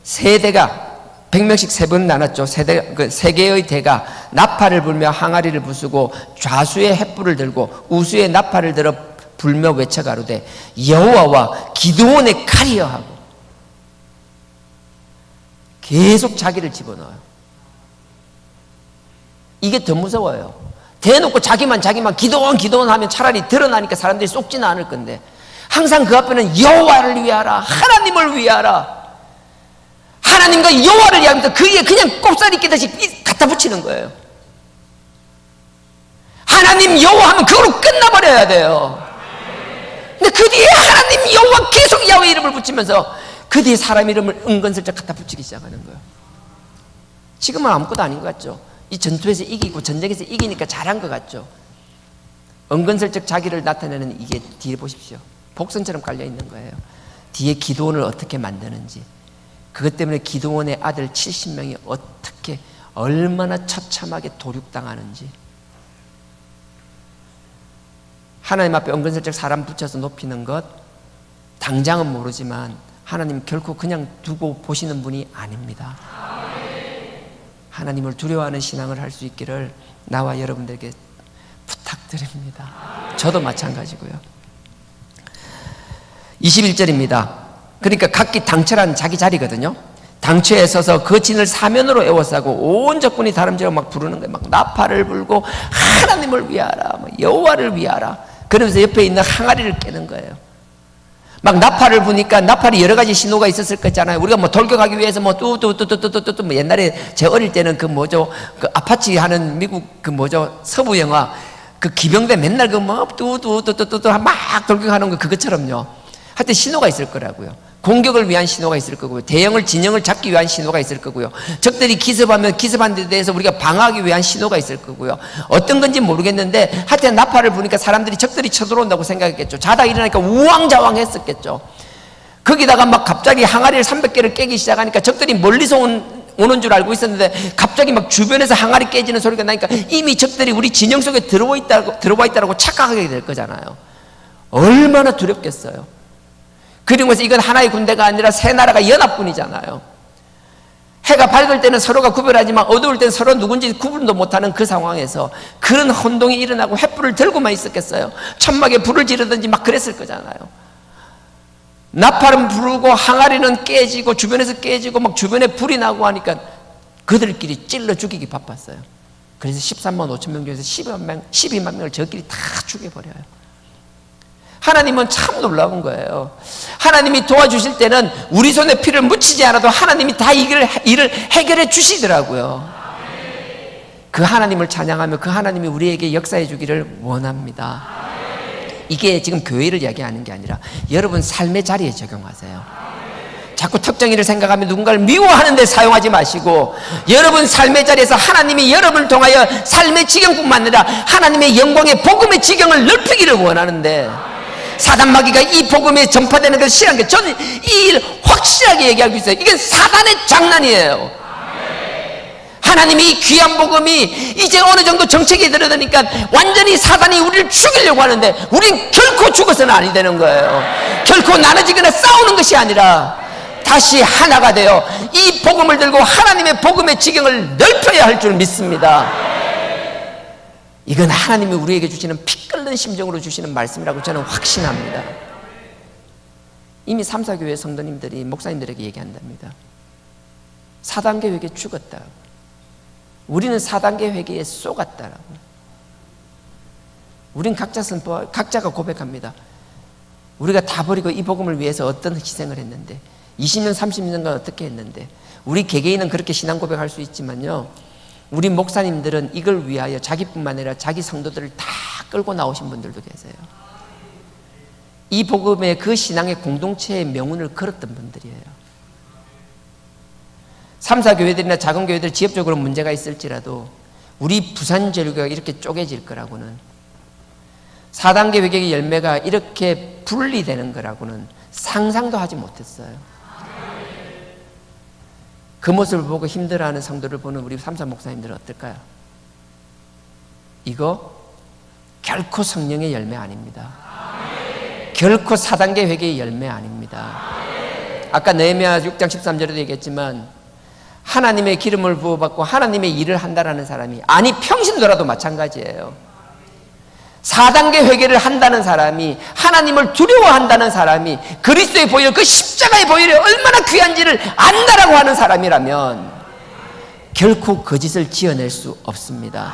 S3: 세대가 100명씩 3번 나눴죠. 세 개의 대가 나팔을 불며 항아리를 부수고 좌수의 횃불을 들고 우수의 나팔을 들어 불며 외쳐 가로되 여호와와 기드온의 칼이여 하고 계속 자기를 집어넣어요. 이게 더 무서워요. 대놓고 자기만 기도원 하면 차라리 드러나니까 사람들이 쏙지는 않을 건데, 항상 그 앞에는 여호와를 위하라, 하나님을 위하라, 하나님과 여호와를 위하면서 그에 그냥 꼽사리 끼듯이 갖다 붙이는 거예요. 하나님 여호와 하면 그걸로 끝나버려야 돼요. 근데 그 뒤에 하나님 여호와 계속 야훼 이름을 붙이면서 그 뒤에 사람 이름을 은근슬쩍 갖다 붙이기 시작하는 거예요. 지금은 아무것도 아닌 것 같죠? 이 전투에서 이기고 전쟁에서 이기니까 잘한 것 같죠? 은근슬쩍 자기를 나타내는 이게 뒤에 보십시오. 복선처럼 깔려 있는 거예요. 뒤에 기도원을 어떻게 만드는지, 그것 때문에 기도원의 아들 70명이 어떻게 얼마나 처참하게 도륙당하는지. 하나님 앞에 은근슬쩍 사람 붙여서 높이는 것, 당장은 모르지만 하나님 결코 그냥 두고 보시는 분이 아닙니다. 하나님을 두려워하는 신앙을 할 수 있기를 나와 여러분들에게 부탁드립니다. 저도 마찬가지고요. 21절입니다. 그러니까 각기 당처란 자기 자리거든요. 당처에 서서 그 진을 사면으로 에워싸고 온 적군이 다름질하고 막 부르는 거예요. 막 나팔을 불고 하나님을 위하라, 여호와를 위하라, 그러면서 옆에 있는 항아리를 깨는 거예요. 막 나팔을 부니까 나팔이 여러 가지 신호가 있었을 거잖아요. 우리가 뭐 돌격하기 위해서 뭐 뚜뚜뚜뚜뚜뚜뚜, 뭐 옛날에 제 어릴 때는 그 뭐죠, 그 아파치 하는 미국 그 뭐죠, 서부 영화 그 기병대 맨날 그 뭐 뚜뚜뚜뚜뚜뚜 막 돌격하는 거 그것처럼요. 하여튼 신호가 있을 거라고요. 공격을 위한 신호가 있을 거고요. 대형을 진영을 잡기 위한 신호가 있을 거고요. 적들이 기습하면 기습한 데 대해서 우리가 방어하기 위한 신호가 있을 거고요. 어떤 건지 모르겠는데 하여튼 나팔을 부니까 사람들이 적들이 쳐들어온다고 생각했겠죠. 자다 일어나니까 우왕좌왕 했었겠죠. 거기다가 막 갑자기 항아리를 300개를 깨기 시작하니까 적들이 멀리서 오는 줄 알고 있었는데 갑자기 막 주변에서 항아리 깨지는 소리가 나니까 이미 적들이 우리 진영 속에 들어와 있다고 착각하게 될 거잖아요. 얼마나 두렵겠어요. 그리고 이건 하나의 군대가 아니라 세 나라가 연합군이잖아요. 해가 밝을 때는 서로가 구별하지만 어두울 때는 서로 누군지 구분도 못하는 그 상황에서 그런 혼동이 일어나고 횃불을 들고만 있었겠어요? 천막에 불을 지르든지 막 그랬을 거잖아요. 나팔은 부르고 항아리는 깨지고 주변에서 깨지고 막 주변에 불이 나고 하니까 그들끼리 찔러 죽이기 바빴어요. 그래서 13만 5천 명 중에서 12만 명을 저끼리 다 죽여버려요. 하나님은 참 놀라운 거예요. 하나님이 도와주실 때는 우리 손에 피를 묻히지 않아도 하나님이 다 일을 해결해 주시더라고요. 그 하나님을 찬양하며 그 하나님이 우리에게 역사해 주기를 원합니다. 이게 지금 교회를 이야기하는 게 아니라 여러분 삶의 자리에 적용하세요. 자꾸 특정 일을 생각하며 누군가를 미워하는 데 사용하지 마시고 여러분 삶의 자리에서 하나님이 여러분을 통하여 삶의 지경뿐만 아니라 하나님의 영광의 복음의 지경을 넓히기를 원하는데 사단 마귀가 이 복음에 전파되는 것을 싫어하는 게 저는 이 일 확실하게 얘기하고 있어요. 이건 사단의 장난이에요. 하나님이 이 귀한 복음이 이제 어느 정도 정책에 들어드니까 완전히 사단이 우리를 죽이려고 하는데 우린 결코 죽어서는 아니 되는 거예요. 결코 나눠지거나 싸우는 것이 아니라 다시 하나가 되어 이 복음을 들고 하나님의 복음의 지경을 넓혀야 할 줄 믿습니다. 이건 하나님이 우리에게 주시는 피 끓는 심정으로 주시는 말씀이라고 저는 확신합니다. 이미 3사 교회 성도님들이 목사님들에게 얘기한답니다. 4단계 회개 죽었다. 우리는 4단계 회개에 쏘갔다라고. 우린 각자가 고백합니다. 우리가 다 버리고 이 복음을 위해서 어떤 희생을 했는데 20년 30년간 어떻게 했는데 우리 개개인은 그렇게 신앙 고백할 수 있지만요, 우리 목사님들은 이걸 위하여 자기뿐만 아니라 자기 성도들을 다 끌고 나오신 분들도 계세요. 이 복음의 그 신앙의 공동체의 명운을 걸었던 분들이에요. 3사 교회들이나 작은 교회들 지역적으로 문제가 있을지라도 우리 부산절교가 이렇게 쪼개질 거라고는, 4단계 회개의 열매가 이렇게 분리되는 거라고는 상상도 하지 못했어요. 그 모습을 보고 힘들어하는 성도를 보는 우리 3사 목사님들은 어떨까요? 이거 결코 성령의 열매 아닙니다. 결코 4단계 회개의 열매 아닙니다. 아까 느헤미야 6장 13절에도 얘기했지만 하나님의 기름을 부어받고 하나님의 일을 한다는 사람이, 아니 평신도라도 마찬가지예요. 4단계 회개를 한다는 사람이, 하나님을 두려워한다는 사람이, 그리스도의 보혈, 그 십자가의 보혈이 얼마나 귀한지를 안다라고 하는 사람이라면 결코 거짓을 지어낼 수 없습니다.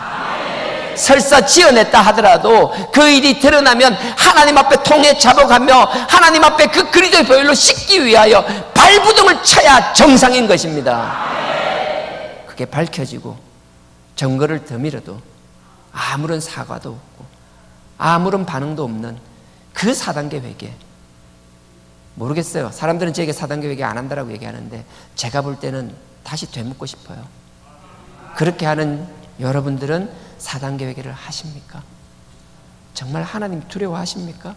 S3: 설사 지어냈다 하더라도 그 일이 드러나면 하나님 앞에 통해 잡아가며 하나님 앞에 그 그리스도의 보혈로 씻기 위하여 발부둥을 쳐야 정상인 것입니다. 그게 밝혀지고 증거를 더 밀어도 아무런 사과도 없고 아무런 반응도 없는 그 4단계 회개, 모르겠어요. 사람들은 저에게 4단계 회개 안 한다라고 얘기하는데 제가 볼 때는 다시 되묻고 싶어요. 그렇게 하는 여러분들은 4단계 회개를 하십니까? 정말 하나님 두려워하십니까?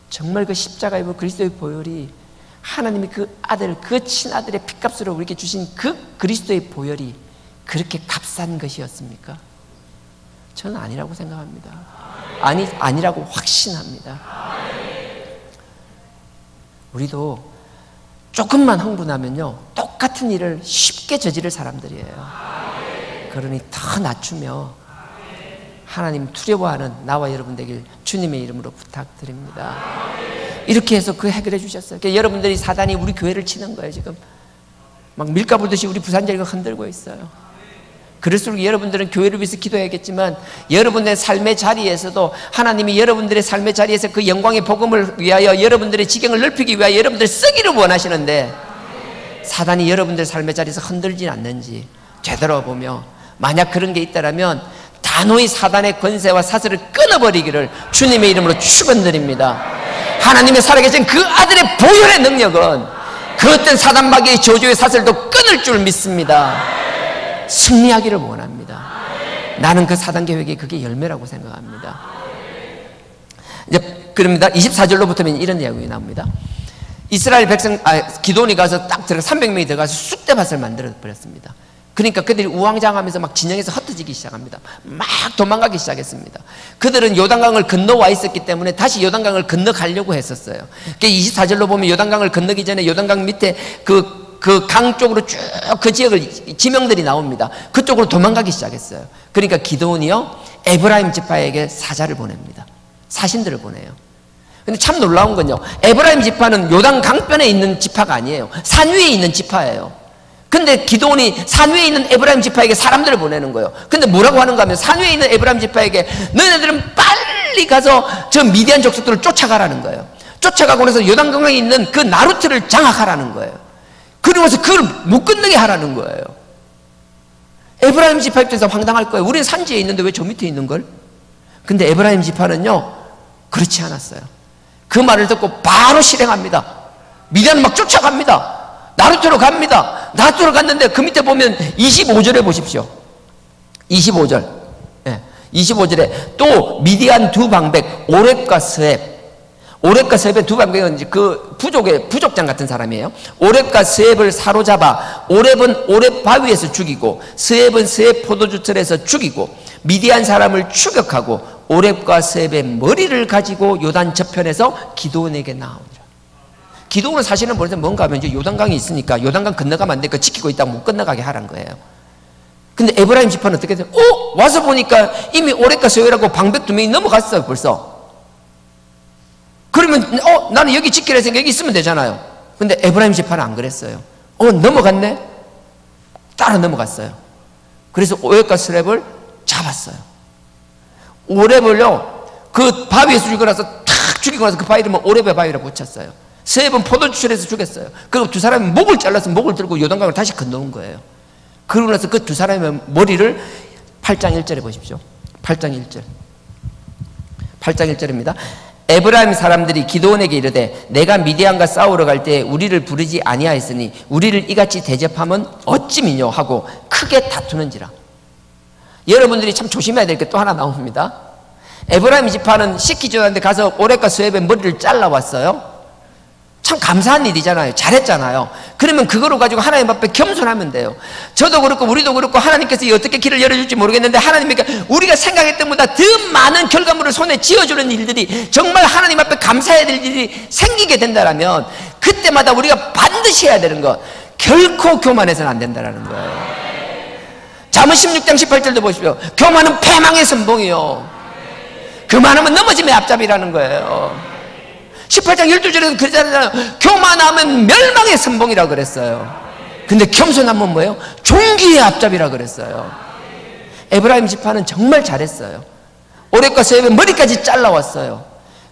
S3: 정말 그 십자가의 그리스도의 보혈이 하나님이 그 아들, 그 친아들의 핏값으로 우리에게 주신 그 그리스도의 보혈이 그렇게 값싼 것이었습니까? 저는 아니라고 생각합니다. 아니라고 확신합니다. 우리도 조금만 흥분하면요 똑같은 일을 쉽게 저지를 사람들이에요. 그러니 더 낮추며 하나님 두려워하는 나와 여러분 되길 주님의 이름으로 부탁드립니다. 이렇게 해서 그 해결해 주셨어요. 그러니까 여러분들이 사단이 우리 교회를 치는 거예요. 지금 막 밀가 불듯이 우리 부산절이가 흔들고 있어요. 그럴수록 여러분들은 교회를 위해서 기도해야겠지만 여러분의 삶의 자리에서도 하나님이 여러분들의 삶의 자리에서 그 영광의 복음을 위하여 여러분들의 지경을 넓히기 위하여 여러분들을 쓰기를 원하시는데 사단이 여러분들의 삶의 자리에서 흔들지 않는지 되돌아보며 만약 그런 게 있다면 단호히 사단의 권세와 사슬을 끊어버리기를 주님의 이름으로 축원드립니다. 하나님의 살아계신 그 아들의 보혈의 능력은 그 어떤 사단 마귀의 저주의 사슬도 끊을 줄 믿습니다. 승리하기를 원합니다. 나는 그 4단계 회개의 그게 열매라고 생각합니다. 이제 그럽니다. 24절로부터는 이런 이야기가 나옵니다. 이스라엘 백성, 기도원이 가서 딱 들어가 300명이 들어가서 쑥대밭을 만들어 버렸습니다. 그러니까 그들이 우왕좌왕하면서 막 진영에서 흩어지기 시작합니다. 막 도망가기 시작했습니다. 그들은 요단강을 건너와 있었기 때문에 다시 요단강을 건너가려고 했었어요. 24절로 보면 요단강을 건너기 전에 요단강 밑에 그 강 쪽으로 쭉 그 지역을 지명들이 나옵니다. 그쪽으로 도망가기 시작했어요. 그러니까 기드온이요 에브라임 지파에게 사자를 보냅니다. 사신들을 보내요. 근데 참 놀라운 건요 에브라임 지파는 요단 강변에 있는 지파가 아니에요. 산 위에 있는 지파예요. 근데 기드온이 산 위에 있는 에브라임 지파에게 사람들을 보내는 거예요. 근데 뭐라고 하는가 하면 산 위에 있는 에브라임 지파에게 너네들은 빨리 가서 저 미디안 족속들을 쫓아가라는 거예요. 쫓아가고 나서 요단강에 있는 그 나루트를 장악하라는 거예요. 그러면서 그걸 못 건너게 하라는 거예요. 에브라임 지파 입장에서 황당할 거예요. 우리는 산지에 있는데 왜 저 밑에 있는 걸? 근데 에브라임 지파는요 그렇지 않았어요. 그 말을 듣고 바로 실행합니다. 미디안 막 쫓아갑니다. 나루토로 갑니다. 나루토로 갔는데 그 밑에 보면 25절에 보십시오. 25절. 25절에 또 미디안 두 방백 오렙과 스앱, 오렙과 스앱의 두 방백은 이제 그 부족장 같은 사람이에요. 오렙과 스앱을 사로잡아 오렙은 오렙 바위에서 죽이고 스앱은 스앱 포도주틀에서 죽이고 미디안 사람을 추격하고 오렙과 스앱의 머리를 가지고 요단 저편에서 기드온에게 나오니라. 기드온은 사실은 뭔가 하면 이제 요단강이 있으니까 요단강 건너가면 안 되니까 지키고 있다가 못 건너가게 하라는 거예요. 근데 에브라임 지파는 어떻게 돼요? 와서 보니까 이미 오렙과 스앱이라고 방백 2명이 넘어갔어요 벌써. 그러면 나는 여기 지키라 해서 여기 있으면 되잖아요. 근데 에브라임 지파는 안 그랬어요. 넘어갔네? 따라 넘어갔어요. 그래서 오렙과 스랩을 잡았어요. 오렙을요 그 바위에서 죽이고 나서 탁 죽이고 나서 그 바위를 오렙의 바위라 붙였어요. 스랩은 포도주철에서 죽였어요. 그리고 두 사람이 목을 잘라서 목을 들고 요단강을 다시 건너온 거예요. 그러고 나서 그 두 사람의 머리를 8장 1절에 보십시오. 8장 1절. 8장 1절입니다. 에브라임 사람들이 기드온에게 이르되 내가 미디안과 싸우러 갈 때 우리를 부르지 아니하였으니 우리를 이같이 대접하면 어찌미뇨 하고 크게 다투는지라. 여러분들이 참 조심해야 될 게 또 하나 나옵니다. 에브라임 지파는 시키지 않았는데 가서 오렙과 스앱의 머리를 잘라왔어요. 참 감사한 일이잖아요. 잘했잖아요. 그러면 그거로 가지고 하나님 앞에 겸손하면 돼요. 저도 그렇고 우리도 그렇고 하나님께서 어떻게 길을 열어줄지 모르겠는데 하나님께 우리가 생각했던 것보다 더 많은 결과물을 손에 쥐어주는 일들이 정말 하나님 앞에 감사해야 될 일이 생기게 된다면 그때마다 우리가 반드시 해야 되는 것, 결코 교만해서는 안 된다는 거예요. 잠언 16장 18절도 보십시오. 교만은 패망의 선봉이요, 그만하면 넘어짐의 앞잡이라는 거예요. 18장 12절에도 그러잖아요. 교만하면 멸망의 선봉이라고 그랬어요. 근데 겸손하면 뭐예요? 존귀의 앞잡이라고 그랬어요. 에브라임 지파는 정말 잘했어요. 오랫과 세월에 머리까지 잘라왔어요.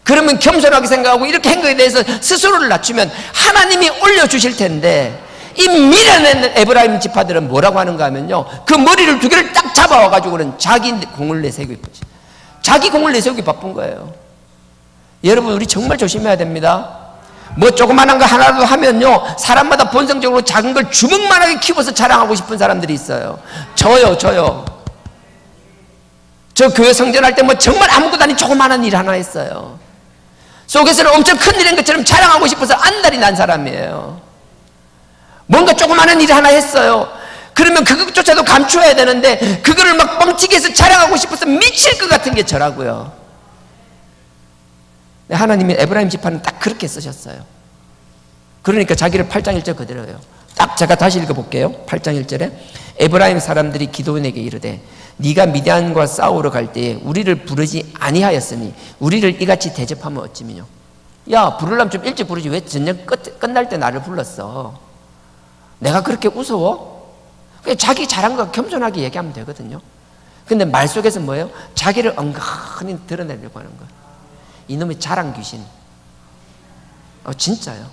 S3: 그러면 겸손하게 생각하고 이렇게 한 거에 대해서 스스로를 낮추면 하나님이 올려주실 텐데, 이 미련한 에브라임 지파들은 뭐라고 하는가 하면요, 그 머리를 두 개를 딱 잡아와가지고는 자기 공을 내세우기 바쁘지. 자기 공을 내세우기 바쁜 거예요. 여러분, 우리 정말 조심해야 됩니다. 뭐 조그만한 거 하나라도 하면요, 사람마다 본성적으로 작은 걸 주먹만하게 키워서 자랑하고 싶은 사람들이 있어요. 저요. 저 교회 성전할 때 뭐 정말 아무것도 아닌 조그만한 일 하나 했어요. 속에서는 엄청 큰 일인 것처럼 자랑하고 싶어서 안달이 난 사람이에요. 뭔가 조그마한 일 하나 했어요. 그러면 그것조차도 감추어야 되는데 그거를 막 뻥튀기 해서 자랑하고 싶어서 미칠 것 같은 게 저라고요. 하나님이 에브라임 지파는 딱 그렇게 쓰셨어요. 그러니까 자기를 8장 1절 그대로예요. 딱 제가 다시 읽어볼게요. 8장 1절에 에브라임 사람들이 기드온에게 이르되 네가 미디안과 싸우러 갈 때에 우리를 부르지 아니하였으니 우리를 이같이 대접하면 어찌미뇨. 야, 부르려면 좀 일찍 부르지 왜 전쟁 끝날 때 나를 불렀어? 내가 그렇게 우스워? 그냥 자기 잘한 거 겸손하게 얘기하면 되거든요. 근데 말 속에서 뭐예요? 자기를 엉간히 드러내려고 하는 거예요. 이놈의 자랑 귀신. 진짜요.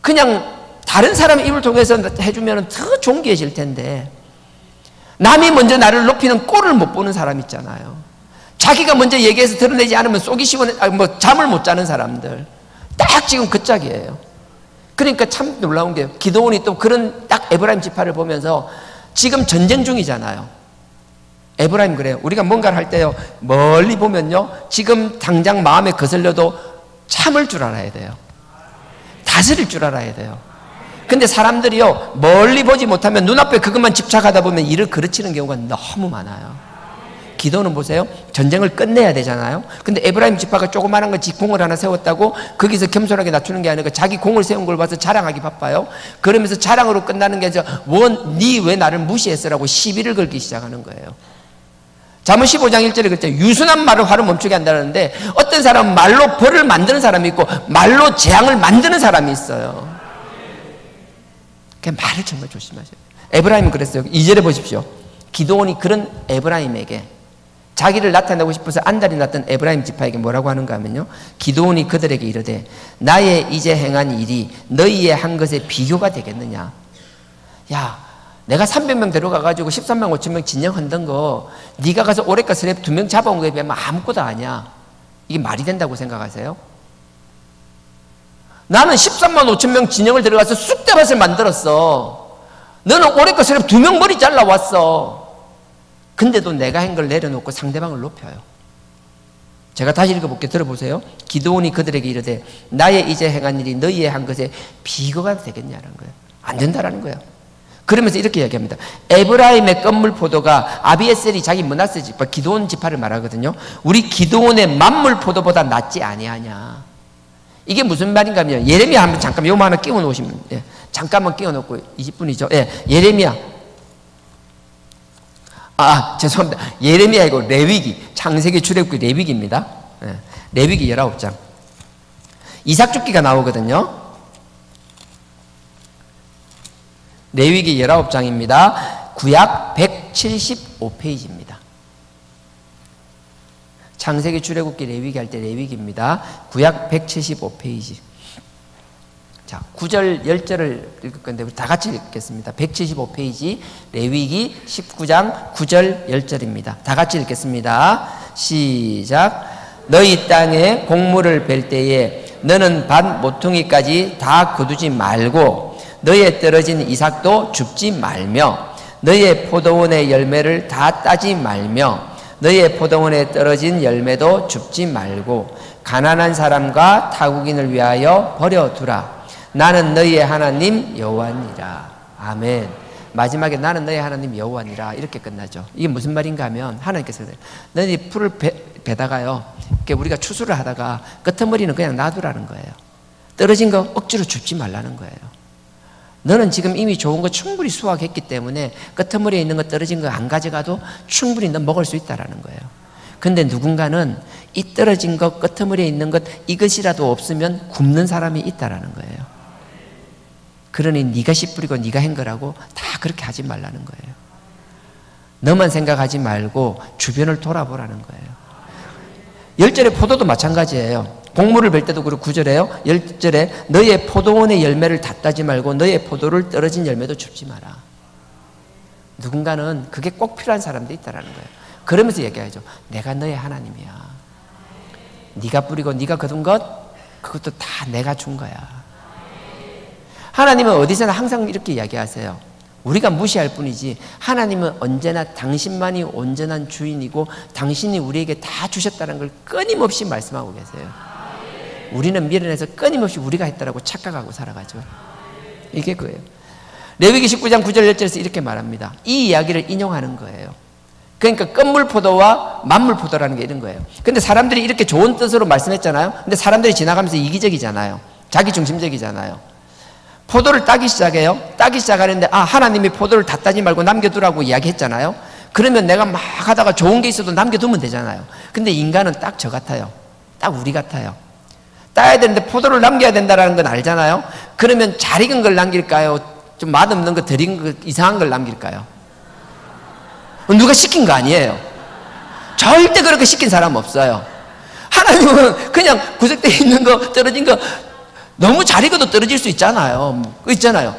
S3: 그냥 다른 사람의 입을 통해서 해주면 더 존귀해질 텐데, 남이 먼저 나를 높이는 꼴을 못 보는 사람 있잖아요. 자기가 먼저 얘기해서 드러내지 않으면 속이 시원해, 잠을 못 자는 사람들. 딱 지금 그 짝이에요. 그러니까 참 놀라운 게, 기드온이 또 그런 딱 에브라임 지파를 보면서, 지금 전쟁 중이잖아요. 에브라임 그래요. 우리가 뭔가를 할 때요, 멀리 보면요, 지금 당장 마음에 거슬려도 참을 줄 알아야 돼요. 다스릴 줄 알아야 돼요. 근데 사람들이요, 멀리 보지 못하면 눈앞에 그것만 집착하다 보면 일을 그르치는 경우가 너무 많아요. 기도는 보세요. 전쟁을 끝내야 되잖아요. 근데 에브라임 지파가 조그마한 거 공을 하나 세웠다고 거기서 겸손하게 낮추는 게 아니라 자기 공을 세운 걸 봐서 자랑하기 바빠요. 그러면서 자랑으로 끝나는 게 아니라 니 왜 나를 무시했어라고 시비를 걸기 시작하는 거예요. 잠언 15장 1절에 그랬죠. 유순한 말을 화를 멈추게 한다는데, 어떤 사람은 말로 벌을 만드는 사람이 있고 말로 재앙을 만드는 사람이 있어요. 그러니까 말을 정말 조심하셔야 돼요. 에브라임은 그랬어요. 2절에 보십시오. 기드온이 그런 에브라임에게, 자기를 나타내고 싶어서 안달이 났던 에브라임 지파에게 뭐라고 하는가 하면요, 기드온이 그들에게 이르되 나의 이제 행한 일이 너희의 한 것에 비교가 되겠느냐. 야, 내가 300명 데려가가지고 13만 5천 명 진영한던 거 네가 가서 오랫과 스랩 2명 잡아온 거에 비하면 아무것도 아니야. 이게 말이 된다고 생각하세요? 나는 13만 5천 명 진영을 들어가서 쑥대밭을 만들었어. 너는 오랫과 스랩 2명 머리 잘라왔어. 근데도 내가 한 걸 내려놓고 상대방을 높여요. 제가 다시 읽어볼게요. 들어보세요. 기드온이 그들에게 이르되 나의 이제 행한 일이 너희의 한 것에 비교가 되겠냐는 거예요. 안 된다라는 거예요. 그러면서 이렇게 이야기합니다. 에브라임의 껌물 포도가 아비에셀이 자기 므낫세 지파 기드온 지파를 말하거든요. 우리 기드온의 만물 포도보다 낫지 아니하냐. 이게 무슨 말인가 하면, 예레미야 한번 잠깐 요거 하나 끼워 놓으시면, 잠깐만 끼워 놓고 20분이죠. 예레미야. 죄송합니다. 예레미야이고 레위기, 창세기 출애굽기 레위기입니다. 레위기 19장. 이삭 죽기가 나오거든요. 레위기 19장입니다. 구약 175페이지입니다. 창세기 출애굽기 레위기 할 때 레위기입니다. 구약 175페이지. 자, 9절 10절을 읽을 건데 우리 다 같이 읽겠습니다. 175페이지 레위기 19장 9절 10절입니다. 다 같이 읽겠습니다. 시작. 너희 땅에 곡물을 벨 때에 너는 밭 모퉁이까지 다 거두지 말고 너희의 떨어진 이삭도 줍지 말며 너희의 포도원의 열매를 다 따지 말며 너희의 포도원에 떨어진 열매도 줍지 말고 가난한 사람과 타국인을 위하여 버려두라. 나는 너희의 하나님 여호와니라. 아멘. 마지막에 나는 너희 하나님 여호와니라 이렇게 끝나죠. 이게 무슨 말인가 하면, 하나님께서 너희 풀을 베다가요, 우리가 추수를 하다가 끄트머리는 그냥 놔두라는 거예요. 떨어진 거 억지로 줍지 말라는 거예요. 너는 지금 이미 좋은 거 충분히 수확했기 때문에 끄트머리에 있는 거 떨어진 거 안 가져가도 충분히 너 먹을 수 있다라는 거예요. 근데 누군가는 이 떨어진 것, 끄트머리에 있는 것 이것이라도 없으면 굶는 사람이 있다라는 거예요. 그러니 네가 씨 뿌리고 네가 한 거라고 다 그렇게 하지 말라는 거예요. 너만 생각하지 말고 주변을 돌아보라는 거예요. 10절의 포도도 마찬가지예요. 곡물을 벨 때도 그렇고 9절에요. 10절에 너의 포도원의 열매를 다 따지 말고 너의 포도를 떨어진 열매도 줍지 마라. 누군가는 그게 꼭 필요한 사람들이 있다라는 거예요. 그러면서 얘기하죠. 내가 너의 하나님이야. 네가 뿌리고 네가 거둔 것 그것도 다 내가 준 거야. 하나님은 어디서나 항상 이렇게 이야기하세요. 우리가 무시할 뿐이지 하나님은 언제나 당신만이 온전한 주인이고 당신이 우리에게 다 주셨다는 걸 끊임없이 말씀하고 계세요. 우리는 미련해서 끊임없이 우리가 했다라고 착각하고 살아가죠. 이게 그예요. 레위기 19장 9절 10절에서 이렇게 말합니다. 이 이야기를 인용하는 거예요. 그러니까 끝물포도와 만물포도라는 게 이런 거예요. 근데 사람들이 이렇게 좋은 뜻으로 말씀했잖아요. 근데 사람들이 지나가면서 이기적이잖아요. 자기중심적이잖아요. 포도를 따기 시작해요. 따기 시작하는데 하나님이 포도를 다 따지 말고 남겨두라고 이야기했잖아요. 그러면 내가 막 하다가 좋은 게 있어도 남겨두면 되잖아요. 근데 인간은 딱 저 같아요. 딱 우리 같아요. 따야 되는데 포도를 남겨야 된다는 건 알잖아요. 그러면 잘 익은 걸 남길까요? 좀 맛없는 거, 덜 익은 거, 이상한 걸 남길까요? 누가 시킨 거 아니에요. 절대 그렇게 시킨 사람 없어요. 하나님은 그냥 구석대에 있는 거, 떨어진 거 너무 잘 익어도 떨어질 수 있잖아요. 있잖아요.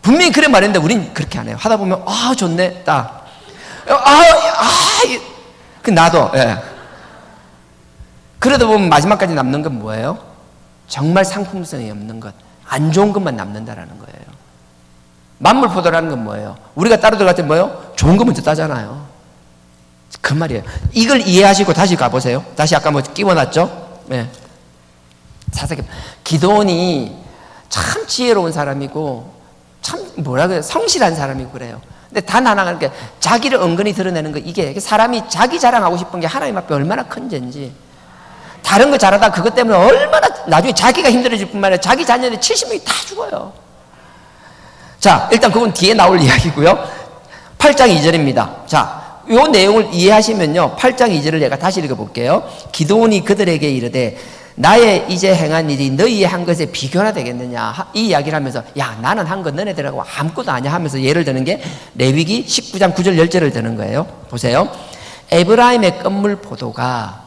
S3: 분명히 그래 말했는데 우린 그렇게 안 해요. 하다 보면 좋네, 딱. 나도. 예. 그러다 보면 마지막까지 남는 건 뭐예요? 정말 상품성이 없는 것, 안 좋은 것만 남는다라는 거예요. 만물포도라는 건 뭐예요? 우리가 따로 들어갈 때 뭐예요? 좋은 거 먼저 따잖아요. 그 말이에요. 이걸 이해하시고 다시 가보세요. 다시 아까 끼워놨죠? 네. 사사기. 기드온이 참 지혜로운 사람이고 참 성실한 사람이고 그래요. 근데 단 하나가 이렇게 자기를 은근히 드러내는 거, 이게 사람이 자기 자랑하고 싶은 게 하나님 앞에 얼마나 큰 죄인지, 다른 거 잘하다 그것 때문에 얼마나 나중에 자기가 힘들어질 뿐만 아니라 자기 자녀들이 70명이 다 죽어요. 자, 일단 그건 뒤에 나올 이야기고요. 8장 2절입니다. 자, 이 내용을 이해하시면요, 8장 2절을 내가 다시 읽어볼게요. 기드온이 그들에게 이르되 나의 이제 행한 일이 너희의 한 것에 비교나 되겠느냐, 이 이야기를 하면서 야, 나는 한 거 너네들하고 아무것도 아니야 하면서 예를 드는 게 레위기 19장 9절 10절을 드는 거예요. 보세요. 에브라임의 끝물 포도가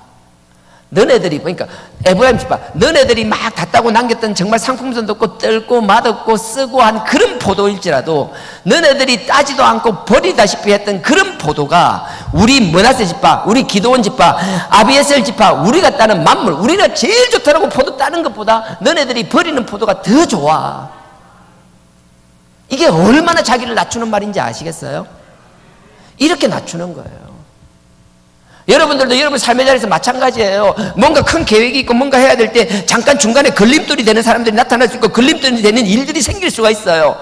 S3: 너네들이, 그러니까 에브라임 집안, 너네들이 막 다 따고 남겼던 정말 상품성도 없고 뜰고 맛없고 쓰고 한 그런 포도일지라도 너네들이 따지도 않고 버리다시피 했던 그런 포도가 우리 므낫세 지파, 우리 기드온 지파, 아비에셀 지파, 우리가 따는 만물, 우리가 제일 좋다라고 포도 따는 것보다 너네들이 버리는 포도가 더 좋아. 이게 얼마나 자기를 낮추는 말인지 아시겠어요? 이렇게 낮추는 거예요. 여러분들도 여러분 삶의 자리에서 마찬가지예요. 뭔가 큰 계획이 있고 뭔가 해야 될 때 잠깐 중간에 걸림돌이 되는 사람들이 나타날 수 있고 걸림돌이 되는 일들이 생길 수가 있어요.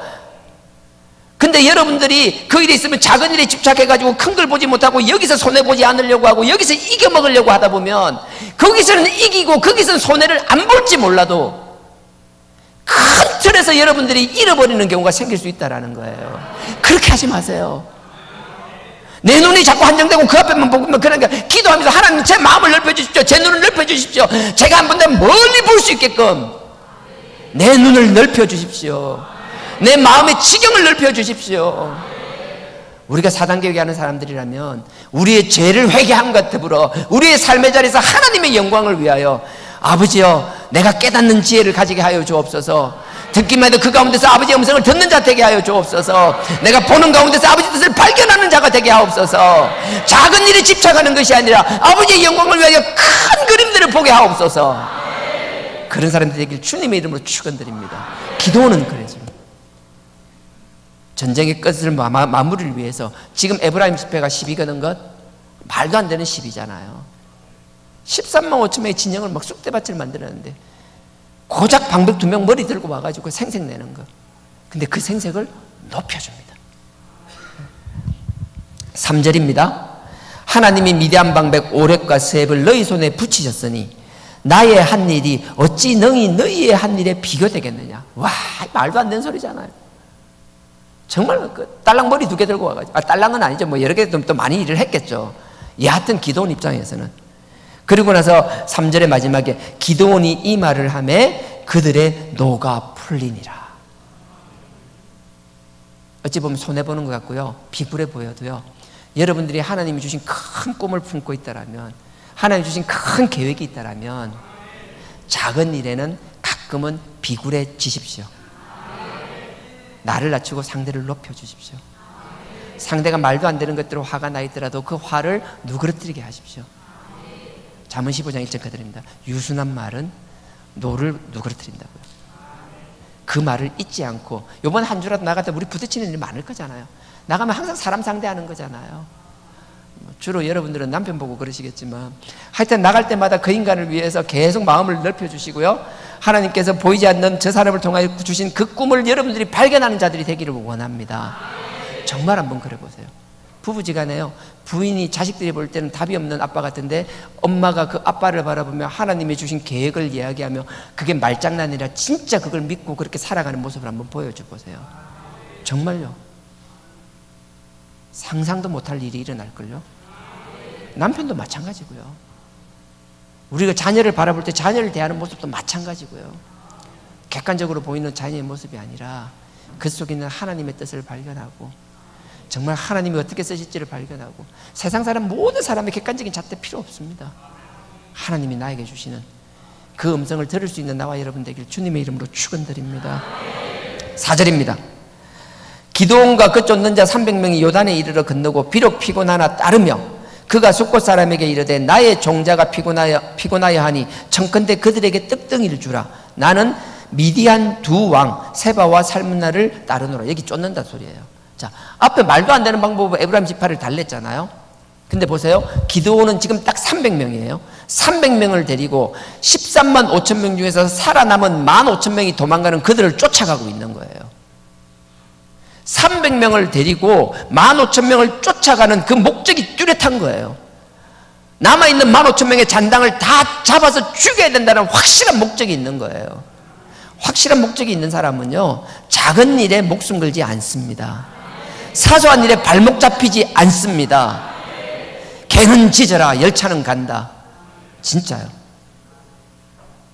S3: 근데 여러분들이 그 일에 있으면 작은 일에 집착해가지고 큰 걸 보지 못하고 여기서 손해보지 않으려고 하고 여기서 이겨먹으려고 하다 보면 거기서는 이기고 거기서는 손해를 안 볼지 몰라도 큰 틀에서 여러분들이 잃어버리는 경우가 생길 수 있다는 거예요. 그렇게 하지 마세요. 내 눈이 자꾸 한정되고 그 앞에만 보면, 그러니까 기도하면서 하나님 제 마음을 넓혀주십시오. 제 눈을 넓혀주십시오. 제가 한 번 더 멀리 볼 수 있게끔 내 눈을 넓혀주십시오. 내 마음의 지경을 넓혀주십시오. 우리가 사단계획 하는 사람들이라면 우리의 죄를 회개함과 더불어 우리의 삶의 자리에서 하나님의 영광을 위하여 아버지여, 내가 깨닫는 지혜를 가지게 하여 주옵소서. 듣기만 해도 그 가운데서 아버지의 음성을 듣는 자 되게 하여 주옵소서. 내가 보는 가운데서 아버지 뜻을 발견하는 자가 되게 하옵소서. 작은 일에 집착하는 것이 아니라 아버지의 영광을 위하여 큰 그림들을 보게 하옵소서. 그런 사람들 되길 주님의 이름으로 축원드립니다. 기도는 그래죠. 전쟁의 끝을 마무리를 위해서 지금 에브라임 집회가 10이 거는 것 말도 안 되는 10이잖아요. 13만 5천 명의 진영을 막 쑥대밭을 만들었는데 고작 방백 2명 머리 들고 와가지고 생색 내는 거. 근데 그 생색을 높여줍니다. 3절입니다. 하나님이 미디안 방백 오렙과 스앱을 너희 손에 붙이셨으니 나의 한 일이 어찌 능히 너희의 한 일에 비교되겠느냐. 와, 말도 안 되는 소리잖아요. 정말 그 딸랑 머리 2개 들고 와가지고, 딸랑은 아니죠. 뭐 여러 개 또 많이 일을 했겠죠. 여하튼 기도원 입장에서는. 그리고 나서 3절의 마지막에 기드온이 이 말을 하매 그들의 노가 풀리니라. 어찌 보면 손해보는 것 같고요, 비굴해 보여도요, 여러분들이 하나님이 주신 큰 꿈을 품고 있다라면, 하나님이 주신 큰 계획이 있다라면 작은 일에는 가끔은 비굴해지십시오. 나를 낮추고 상대를 높여주십시오. 상대가 말도 안 되는 것들로 화가 나 있더라도 그 화를 누그러뜨리게 하십시오. 잠언 15장 1절 그대로입니다. 유순한 말은 노를 누그러뜨린다고요. 그 말을 잊지 않고, 이번 한 주라도 나갈 때 우리 부딪히는 일이 많을 거잖아요. 나가면 항상 사람 상대하는 거잖아요. 주로 여러분들은 남편 보고 그러시겠지만, 하여튼 나갈 때마다 그 인간을 위해서 계속 마음을 넓혀주시고요, 하나님께서 보이지 않는 저 사람을 통하여 주신 그 꿈을 여러분들이 발견하는 자들이 되기를 원합니다. 정말 한번 그래 보세요. 부부지간에요, 부인이 자식들이 볼 때는 답이 없는 아빠 같은데 엄마가 그 아빠를 바라보며 하나님이 주신 계획을 이야기하며 그게 말장난이 아니라 진짜 그걸 믿고 그렇게 살아가는 모습을 한번 보여줘 보세요. 정말요. 상상도 못할 일이 일어날걸요. 남편도 마찬가지고요. 우리가 자녀를 바라볼 때 자녀를 대하는 모습도 마찬가지고요. 객관적으로 보이는 자녀의 모습이 아니라 그 속에 있는 하나님의 뜻을 발견하고, 정말 하나님이 어떻게 쓰실지를 발견하고, 세상 사람 모든 사람의 객관적인 잣대 필요 없습니다. 하나님이 나에게 주시는 그 음성을 들을 수 있는 나와 여러분 되길 주님의 이름으로 축원드립니다. 4절입니다. 기드온과 그 쫓는 자 300명이 요단에 이르러 건너고 비록 피곤하나 따르며 그가 숫곳 사람에게 이르되 나의 종자가 피곤하여 하니 청컨대 그들에게 떡덩이를 주라. 나는 미디안 두 왕 세바와 살문나를 따르노라. 여기 쫓는다 소리예요. 자, 앞에 말도 안 되는 방법으로 에브라임 지파를 달랬잖아요. 근데 보세요, 기드온은 지금 딱 300명이에요 300명을 데리고 13만 5천 명 중에서 살아남은 15,000명이 도망가는 그들을 쫓아가고 있는 거예요. 300명을 데리고 15,000명을 쫓아가는 그 목적이 뚜렷한 거예요. 남아있는 15,000명의 잔당을 다 잡아서 죽여야 된다는 확실한 목적이 있는 거예요. 확실한 목적이 있는 사람은요, 작은 일에 목숨 걸지 않습니다. 사소한 일에 발목 잡히지 않습니다. 개는 짖어라 열차는 간다. 진짜요.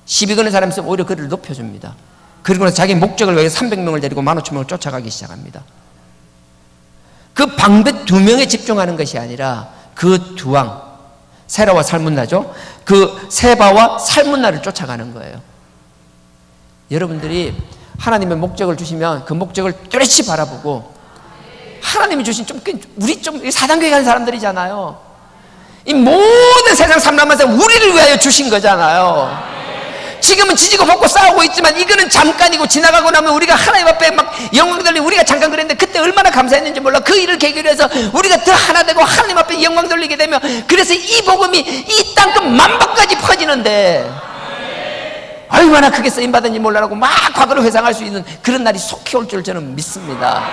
S3: 시비 거는 사람이 있으면 오히려 그를 높여줍니다. 그리고 나서 자기 목적을 위해 300명을 데리고 15,000명을 쫓아가기 시작합니다. 그 방백 2명에 집중하는 것이 아니라 그 두 왕, 세라와 살문나죠. 그 세바와 살문나를 쫓아가는 거예요. 여러분들이 하나님의 목적을 주시면 그 목적을 뚜렷이 바라보고, 하나님이 주신 우리 좀 4단계 가는 사람들이잖아요. 이 모든 세상 삼람한테 우리를 위하여 주신 거잖아요. 지금은 지지고 볶고 싸우고 있지만 이거는 잠깐이고, 지나가고 나면 우리가 하나님 앞에 막 영광 돌리고, 우리가 잠깐 그랬는데 그때 얼마나 감사했는지 몰라. 그 일을 계기로 해서 우리가 더 하나 되고 하나님 앞에 영광 돌리게 되면, 그래서 이 복음이 이 땅끝 만방까지 퍼지는데 얼마나 크게 쓰임받은지 몰라라고 막 과거를 회상할 수 있는 그런 날이 속히 올 줄 저는 믿습니다.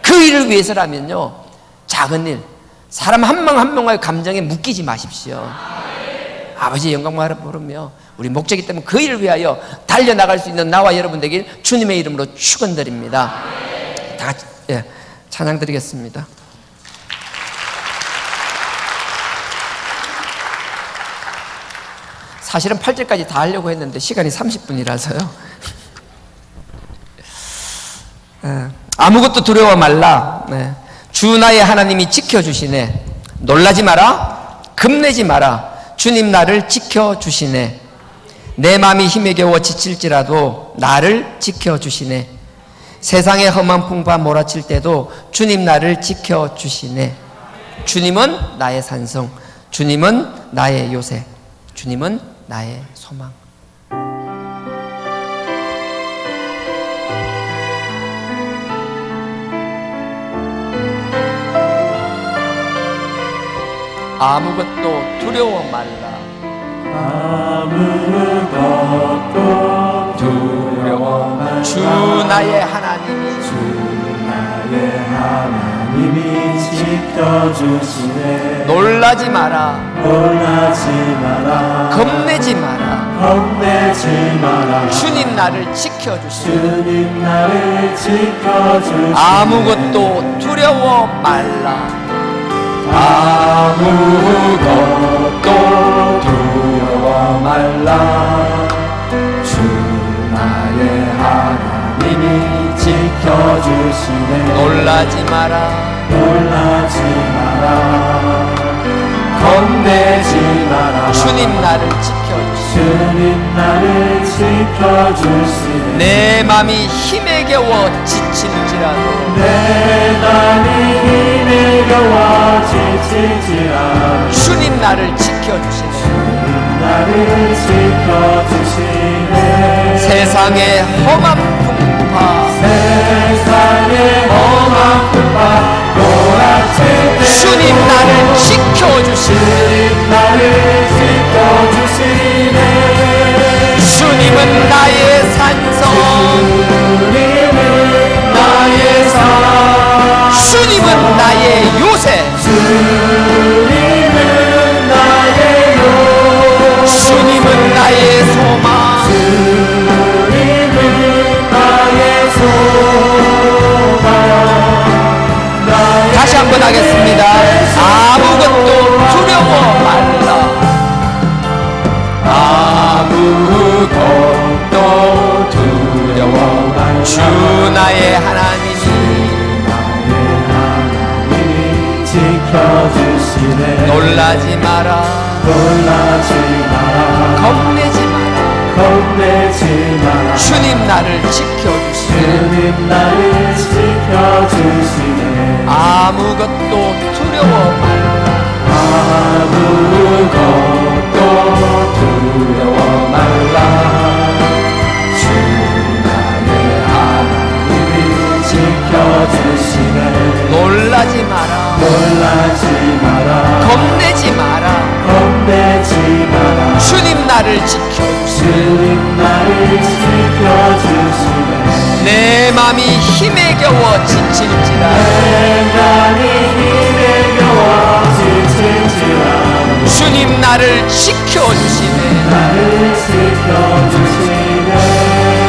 S3: 그 일을 위해서라면요, 작은 일, 사람 한 명 한 명의 감정에 묶이지 마십시오. 아버지의 영광을 모르며 우리 목적이 때문에 그 일을 위하여 달려나갈 수 있는 나와 여러분 되길 주님의 이름으로 축원드립니다. 다 같이 찬양 드리겠습니다. 사실은 8절까지 다 하려고 했는데 시간이 30분이라서요. 아무것도 두려워 말라. 주 나의 하나님이 지켜주시네. 놀라지 마라. 겁내지 마라. 주님 나를 지켜주시네. 내 마음이 힘에 겨워 지칠지라도 나를 지켜주시네. 세상의 험한 풍파 몰아칠 때도 주님 나를 지켜주시네. 주님은 나의 산성, 주님은 나의 요새, 주님은 나의 소망. 아무것도 두려워 말라.
S4: 아무것도 두려워 말라.
S3: 주 나의 하나님이
S4: 지켜주시네.
S3: 놀라지 마라.
S4: 놀라지 마라.
S3: 겁내지 마라.
S4: 겁내지 마라.
S3: 주님 나를 지켜주시네.
S4: 주님 나를 지켜주시네.
S3: 아무것도 두려워 말라.
S4: 아무것도 두려워 말라. 주 나의 하나님이 지켜주시네.
S3: 놀라지 마라.
S4: 놀라지 마라. 겁내지 마라.
S3: 주님 나를 지켜주시네.
S4: 주님 나를 지켜주시네.
S3: 내 맘이 힘에 겨워 지칠지라도
S4: 내 맘이 힘에 겨워 지칠지라도
S3: 주님 나를 지켜주시네.
S4: 나를 지켜주시네.
S3: 세상의 험한 풍파
S4: 세상의 험한 풍파 노랗칠 때
S3: 주님 나를 지켜주시네.
S4: 주님 나를 지켜주시네.
S3: 주님은 나의 산성,
S4: 주님은 나의 산,
S3: 주님은 나의 요새,
S4: 주님은 나의 요,
S3: 주님은 나의 소망.
S4: 주님은 나의 소망.
S3: 다시 한번 하겠습니다. 아무것도 두려워 말라.
S4: 아무것도 두려워 말라.
S3: 주 나의 하나님이
S4: 지켜주시네.
S3: 놀라지 마라.
S4: 놀라지 마라.
S3: 겁내지 마라.
S4: 겁내지 마라.
S3: 주님 나를 지켜주시네.
S4: 주님 나를 지켜주시네.
S3: 아무것도 두려워 말라.
S4: 아무것도 두려워 말라. 주 나의 하나님이 지켜주시네.
S3: 놀라지 마라.
S4: 놀라지 마라.
S3: 겁내지 마라.
S4: 겁내지 마라.
S3: 주님 나를 지켜주시네.
S4: 주님 나를 지켜주시네.
S3: 내 맘이 힘에 겨워 지칠지라
S4: 내 맘이 힘에 겨워 지칠지라
S3: 주님 나를 지켜주시네.
S4: 나를 지켜주시네.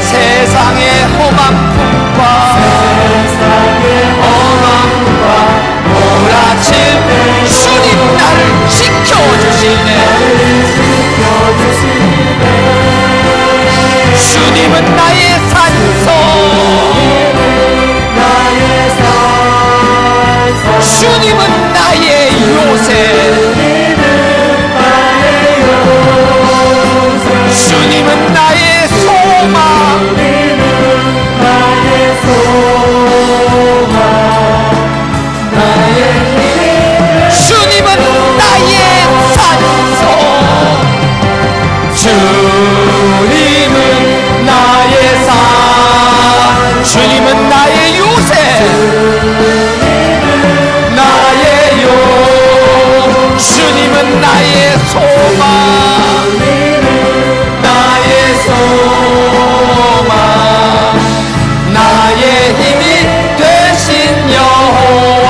S3: 세상의 험한 풍파
S4: 세상의 험한 풍파
S3: 몰아칠 때 주님 나를 지켜주시네.
S4: 나를 지켜주시네.
S3: 주님은 나의 산성,
S4: 나의 산성,
S3: 주님은 나의 요새,
S4: 나의 요새,
S3: 주님은 나의 소망,
S4: 나의 소망, 나의 힘,
S3: 주님은 나의 산성, 주님은 나의 산, 주님은 나의 요새, 나의 요, 주님은 나의 소망, 나의 소망, 나의 힘이 되신 여호와.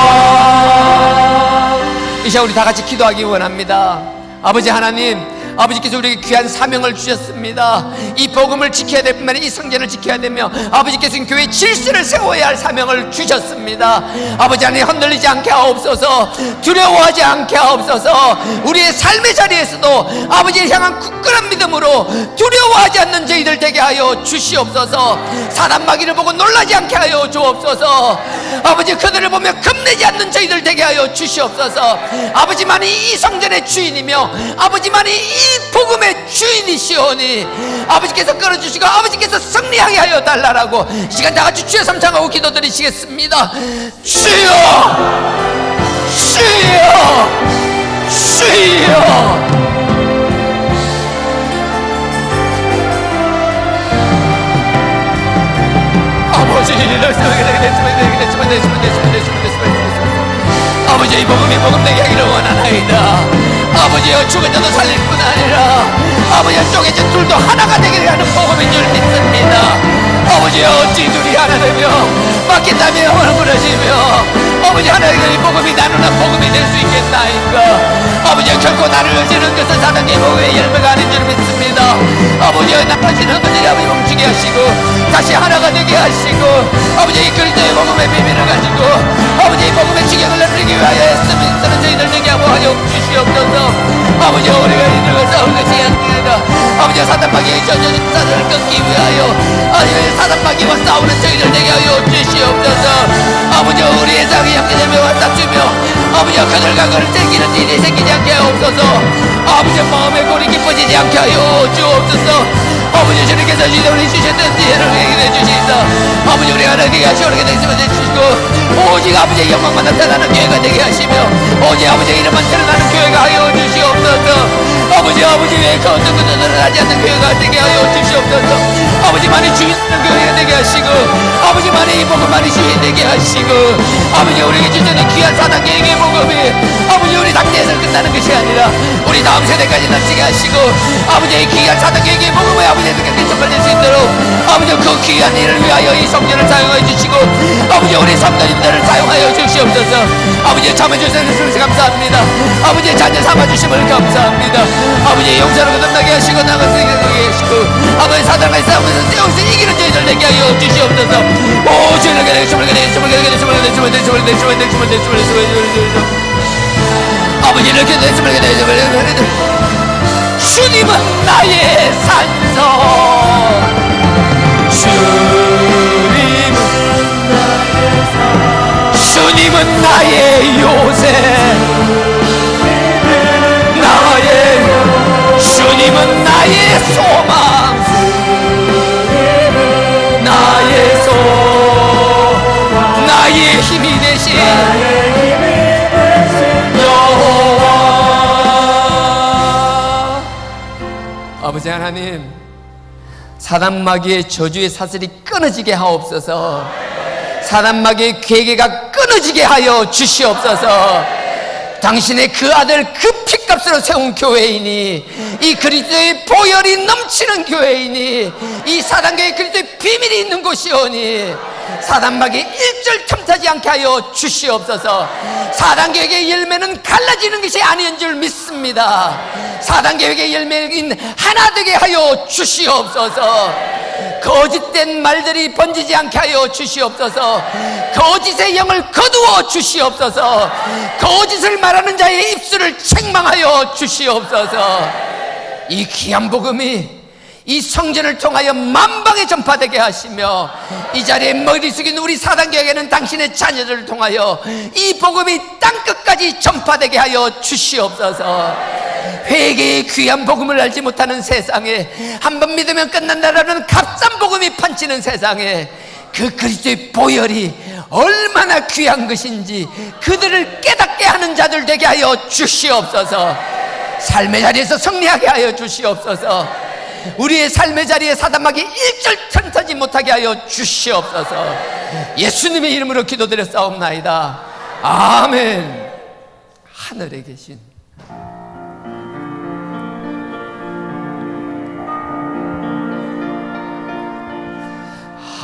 S3: 이 시간 우리 다 같이 기도하기 원합니다. 아버지 하나님, 아버지께서 우리에게 귀한 사명을 주셨습니다. 이 복음을 지켜야 될 뿐만 아니라 이 성전을 지켜야 되며 아버지께서는 교회 질서를 세워야 할 사명을 주셨습니다. 아버지 하나님, 흔들리지 않게 하옵소서. 두려워하지 않게 하옵소서. 우리의 삶의 자리에서도 아버지를 향한 굳건한 믿음으로 두려워하지 않는 저희들 되게 하여 주시옵소서. 사단 마귀를 보고 놀라지 않게 하여 주옵소서. 아버지, 그들을 보며 겁내지 않는 저희들 되게 하여 주시옵소서. 아버지만이 이 성전의 주인이며 아버지만이 이 복음의 주인이시오니 아버지께서 끌어주시고 아버지께서 승리하게 하여 달라라고 시간 다같이 주여 삼창하고 기도드리시겠습니다. 주여, 주여, 주여. 아버지, 아버지, 이 복음이 복음되게 하기를 원하나이다. 아버지여, 죽은 자도 살릴 뿐 아니라 아버지여, 쪼개진 둘도 하나가 되기를 하는 복음인 줄 믿습니다. 아버지여, 어찌 둘이 하나 되며 맡긴다며 영원을 무너지며 아버지 하나님의 이 복음이 나누는 복음이 될 수 있겠나이까. 아버지여, 결코 나를 의지하는 것은 사단의 복음의 열매가 아닌 줄 믿습니다. 아버지여, 나빠지는 것을 아버지 멈추게 하시고 다시 하나가 되게 하시고 아버지, 이 그리스도의 복음의 비밀을 가지고 아버지 이 복음의 지경을 나누기 위하여 쓰는 저희들 되게 하고 하여 주시옵소서.
S2: 아버지 우리가 이들과 싸울 것이 아닙니다. 아버지 사단마귀의 사단을 끊기 위하여 아버지 사단마귀와 싸우는 저희들 되게 하여 주시옵소서. 아버지 우리의 상이 형제자매와 다투며 아버지 그들과 그를 새기는 일이 생기지 않게 하옵소서. 아버지 마음의 골이 깊어지지 않게 하여 주옵소서. 아버지 주님께서 우리 주셨던 지혜를 회개해 주시다. 아버지 우리가 하나님께 하시오르게 되시면 주시고 오직 아버지의 영광만 나타나는 교회가 되게 하시며 오직 아버지의 이름만 드러나는 교회가 하여 주시옵소서. 아버지 왜 그 어떤 것도 드러나지 않는 교회가 되게 하여 주시옵소서. 아버지만이 주인 되는 교회가 되게 하시고 아버지만이 이 복음만이 주인 되게 하시고 아버지 우리에게 주시는 귀한 사단계획의 복음이 아버지 우리 당대에서 끝나는 것이 아니라 우리 다음 세대까지 남지게 하시고 아버지의 귀한 사단계획의 복음을 아버지의 끝까지 전달될 수 있도록 아버지 그 귀한 일을 위하여 이 성전을 사용하여 주시고 아버지 우리 성도님들을 사용하여 주시옵소서. 아버지 참여주시는 것을 감사합니다. 아버지 자녀 삼아주심을 감사합니다. 아버지 용서로 거듭나게 하시고 나가서 이기게 하시고 아버지 사단과 싸우면서 세우서 이기는 저희들 되게 하여 주시옵소서. 오 주님께 아버지 이렇게 주님은 나의 산성 주님은 나의 요새 주님은 나의 소망 나의 힘이 되신 여호와. 아버지 하나님 사단마귀의 저주의 사슬이 끊어지게 하옵소서. 사단마귀의 괴계가 끊어지게 하여 주시옵소서. 당신의 그 아들 그 핏값으로 세운 교회이니 이 그리스도의 보혈이 넘치는 교회이니 이 사단계의 그리스도의 비밀이 있는 곳이오니 사단마귀 일절 틈타지 않게 하여 주시옵소서. 사단계획의 열매는 갈라지는 것이 아닌 줄 믿습니다. 사단계획의 열매는 하나 되게 하여 주시옵소서. 거짓된 말들이 번지지 않게 하여 주시옵소서. 거짓의 영을 거두어 주시옵소서. 거짓을 말하는 자의 입술을 책망하여 주시옵소서. 이 귀한 복음이 이 성전을 통하여 만방에 전파되게 하시며 이 자리에 머리 숙인 우리 사단계에게는 당신의 자녀들을 통하여 이 복음이 땅끝까지 전파되게 하여 주시옵소서. 회개의 귀한 복음을 알지 못하는 세상에 한번 믿으면 끝난다라는 값싼 복음이 판치는 세상에 그 그리스도의 보혈이 얼마나 귀한 것인지 그들을 깨닫게 하는 자들 되게 하여 주시옵소서. 삶의 자리에서 승리하게 하여 주시옵소서. 우리의 삶의 자리에 사단마귀 일절 틈타지 못하게 하여 주시옵소서. 예수님의 이름으로 기도드렸사옵나이다. 아멘. 하늘에 계신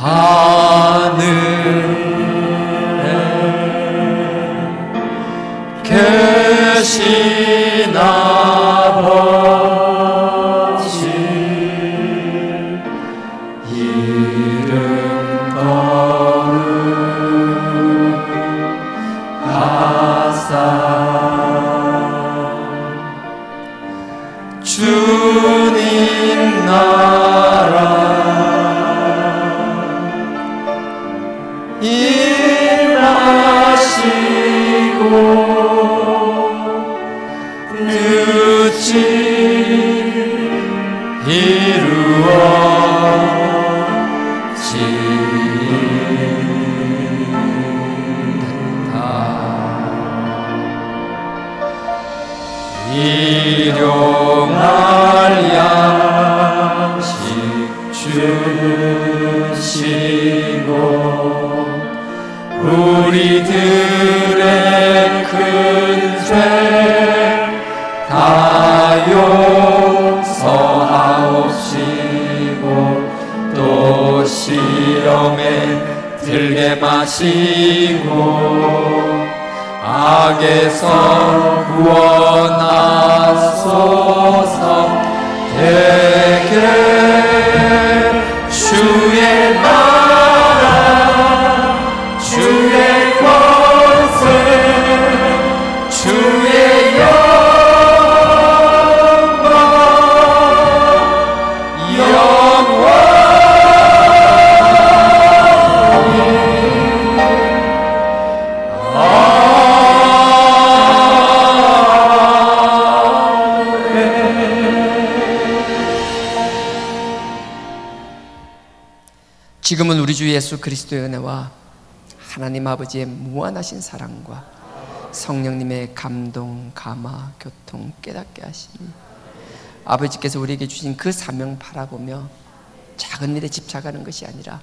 S4: 하늘에 계신 아버지 이름 거룩하사 주님 나라 뜻이 이루어지다. 일용할 양식 주시고 우리들의 큰 죄 다 용서하옵시고 또 시험에 들게 마시고 악에서 구원하소서. 대개 주의 나라 주의 권세 주의 영광
S3: 지금은 우리 주 예수 그리스도의 은혜와 하나님 아버지의 무한하신 사랑과 성령님의 감동, 감화, 교통, 깨닫게 하시니 아버지께서 우리에게 주신 그 사명 바라보며 작은 일에 집착하는 것이 아니라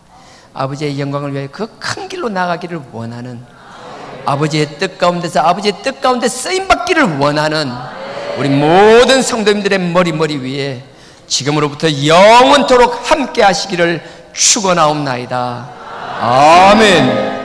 S3: 아버지의 영광을 위하여 그 큰 길로 나가기를 원하는, 아버지의 뜻 가운데서 아버지의 뜻 가운데 쓰임받기를 원하는 우리 모든 성도님들의 머리 위에 지금으로부터 영원토록 함께 하시기를 축원하옵나이다. 아멘.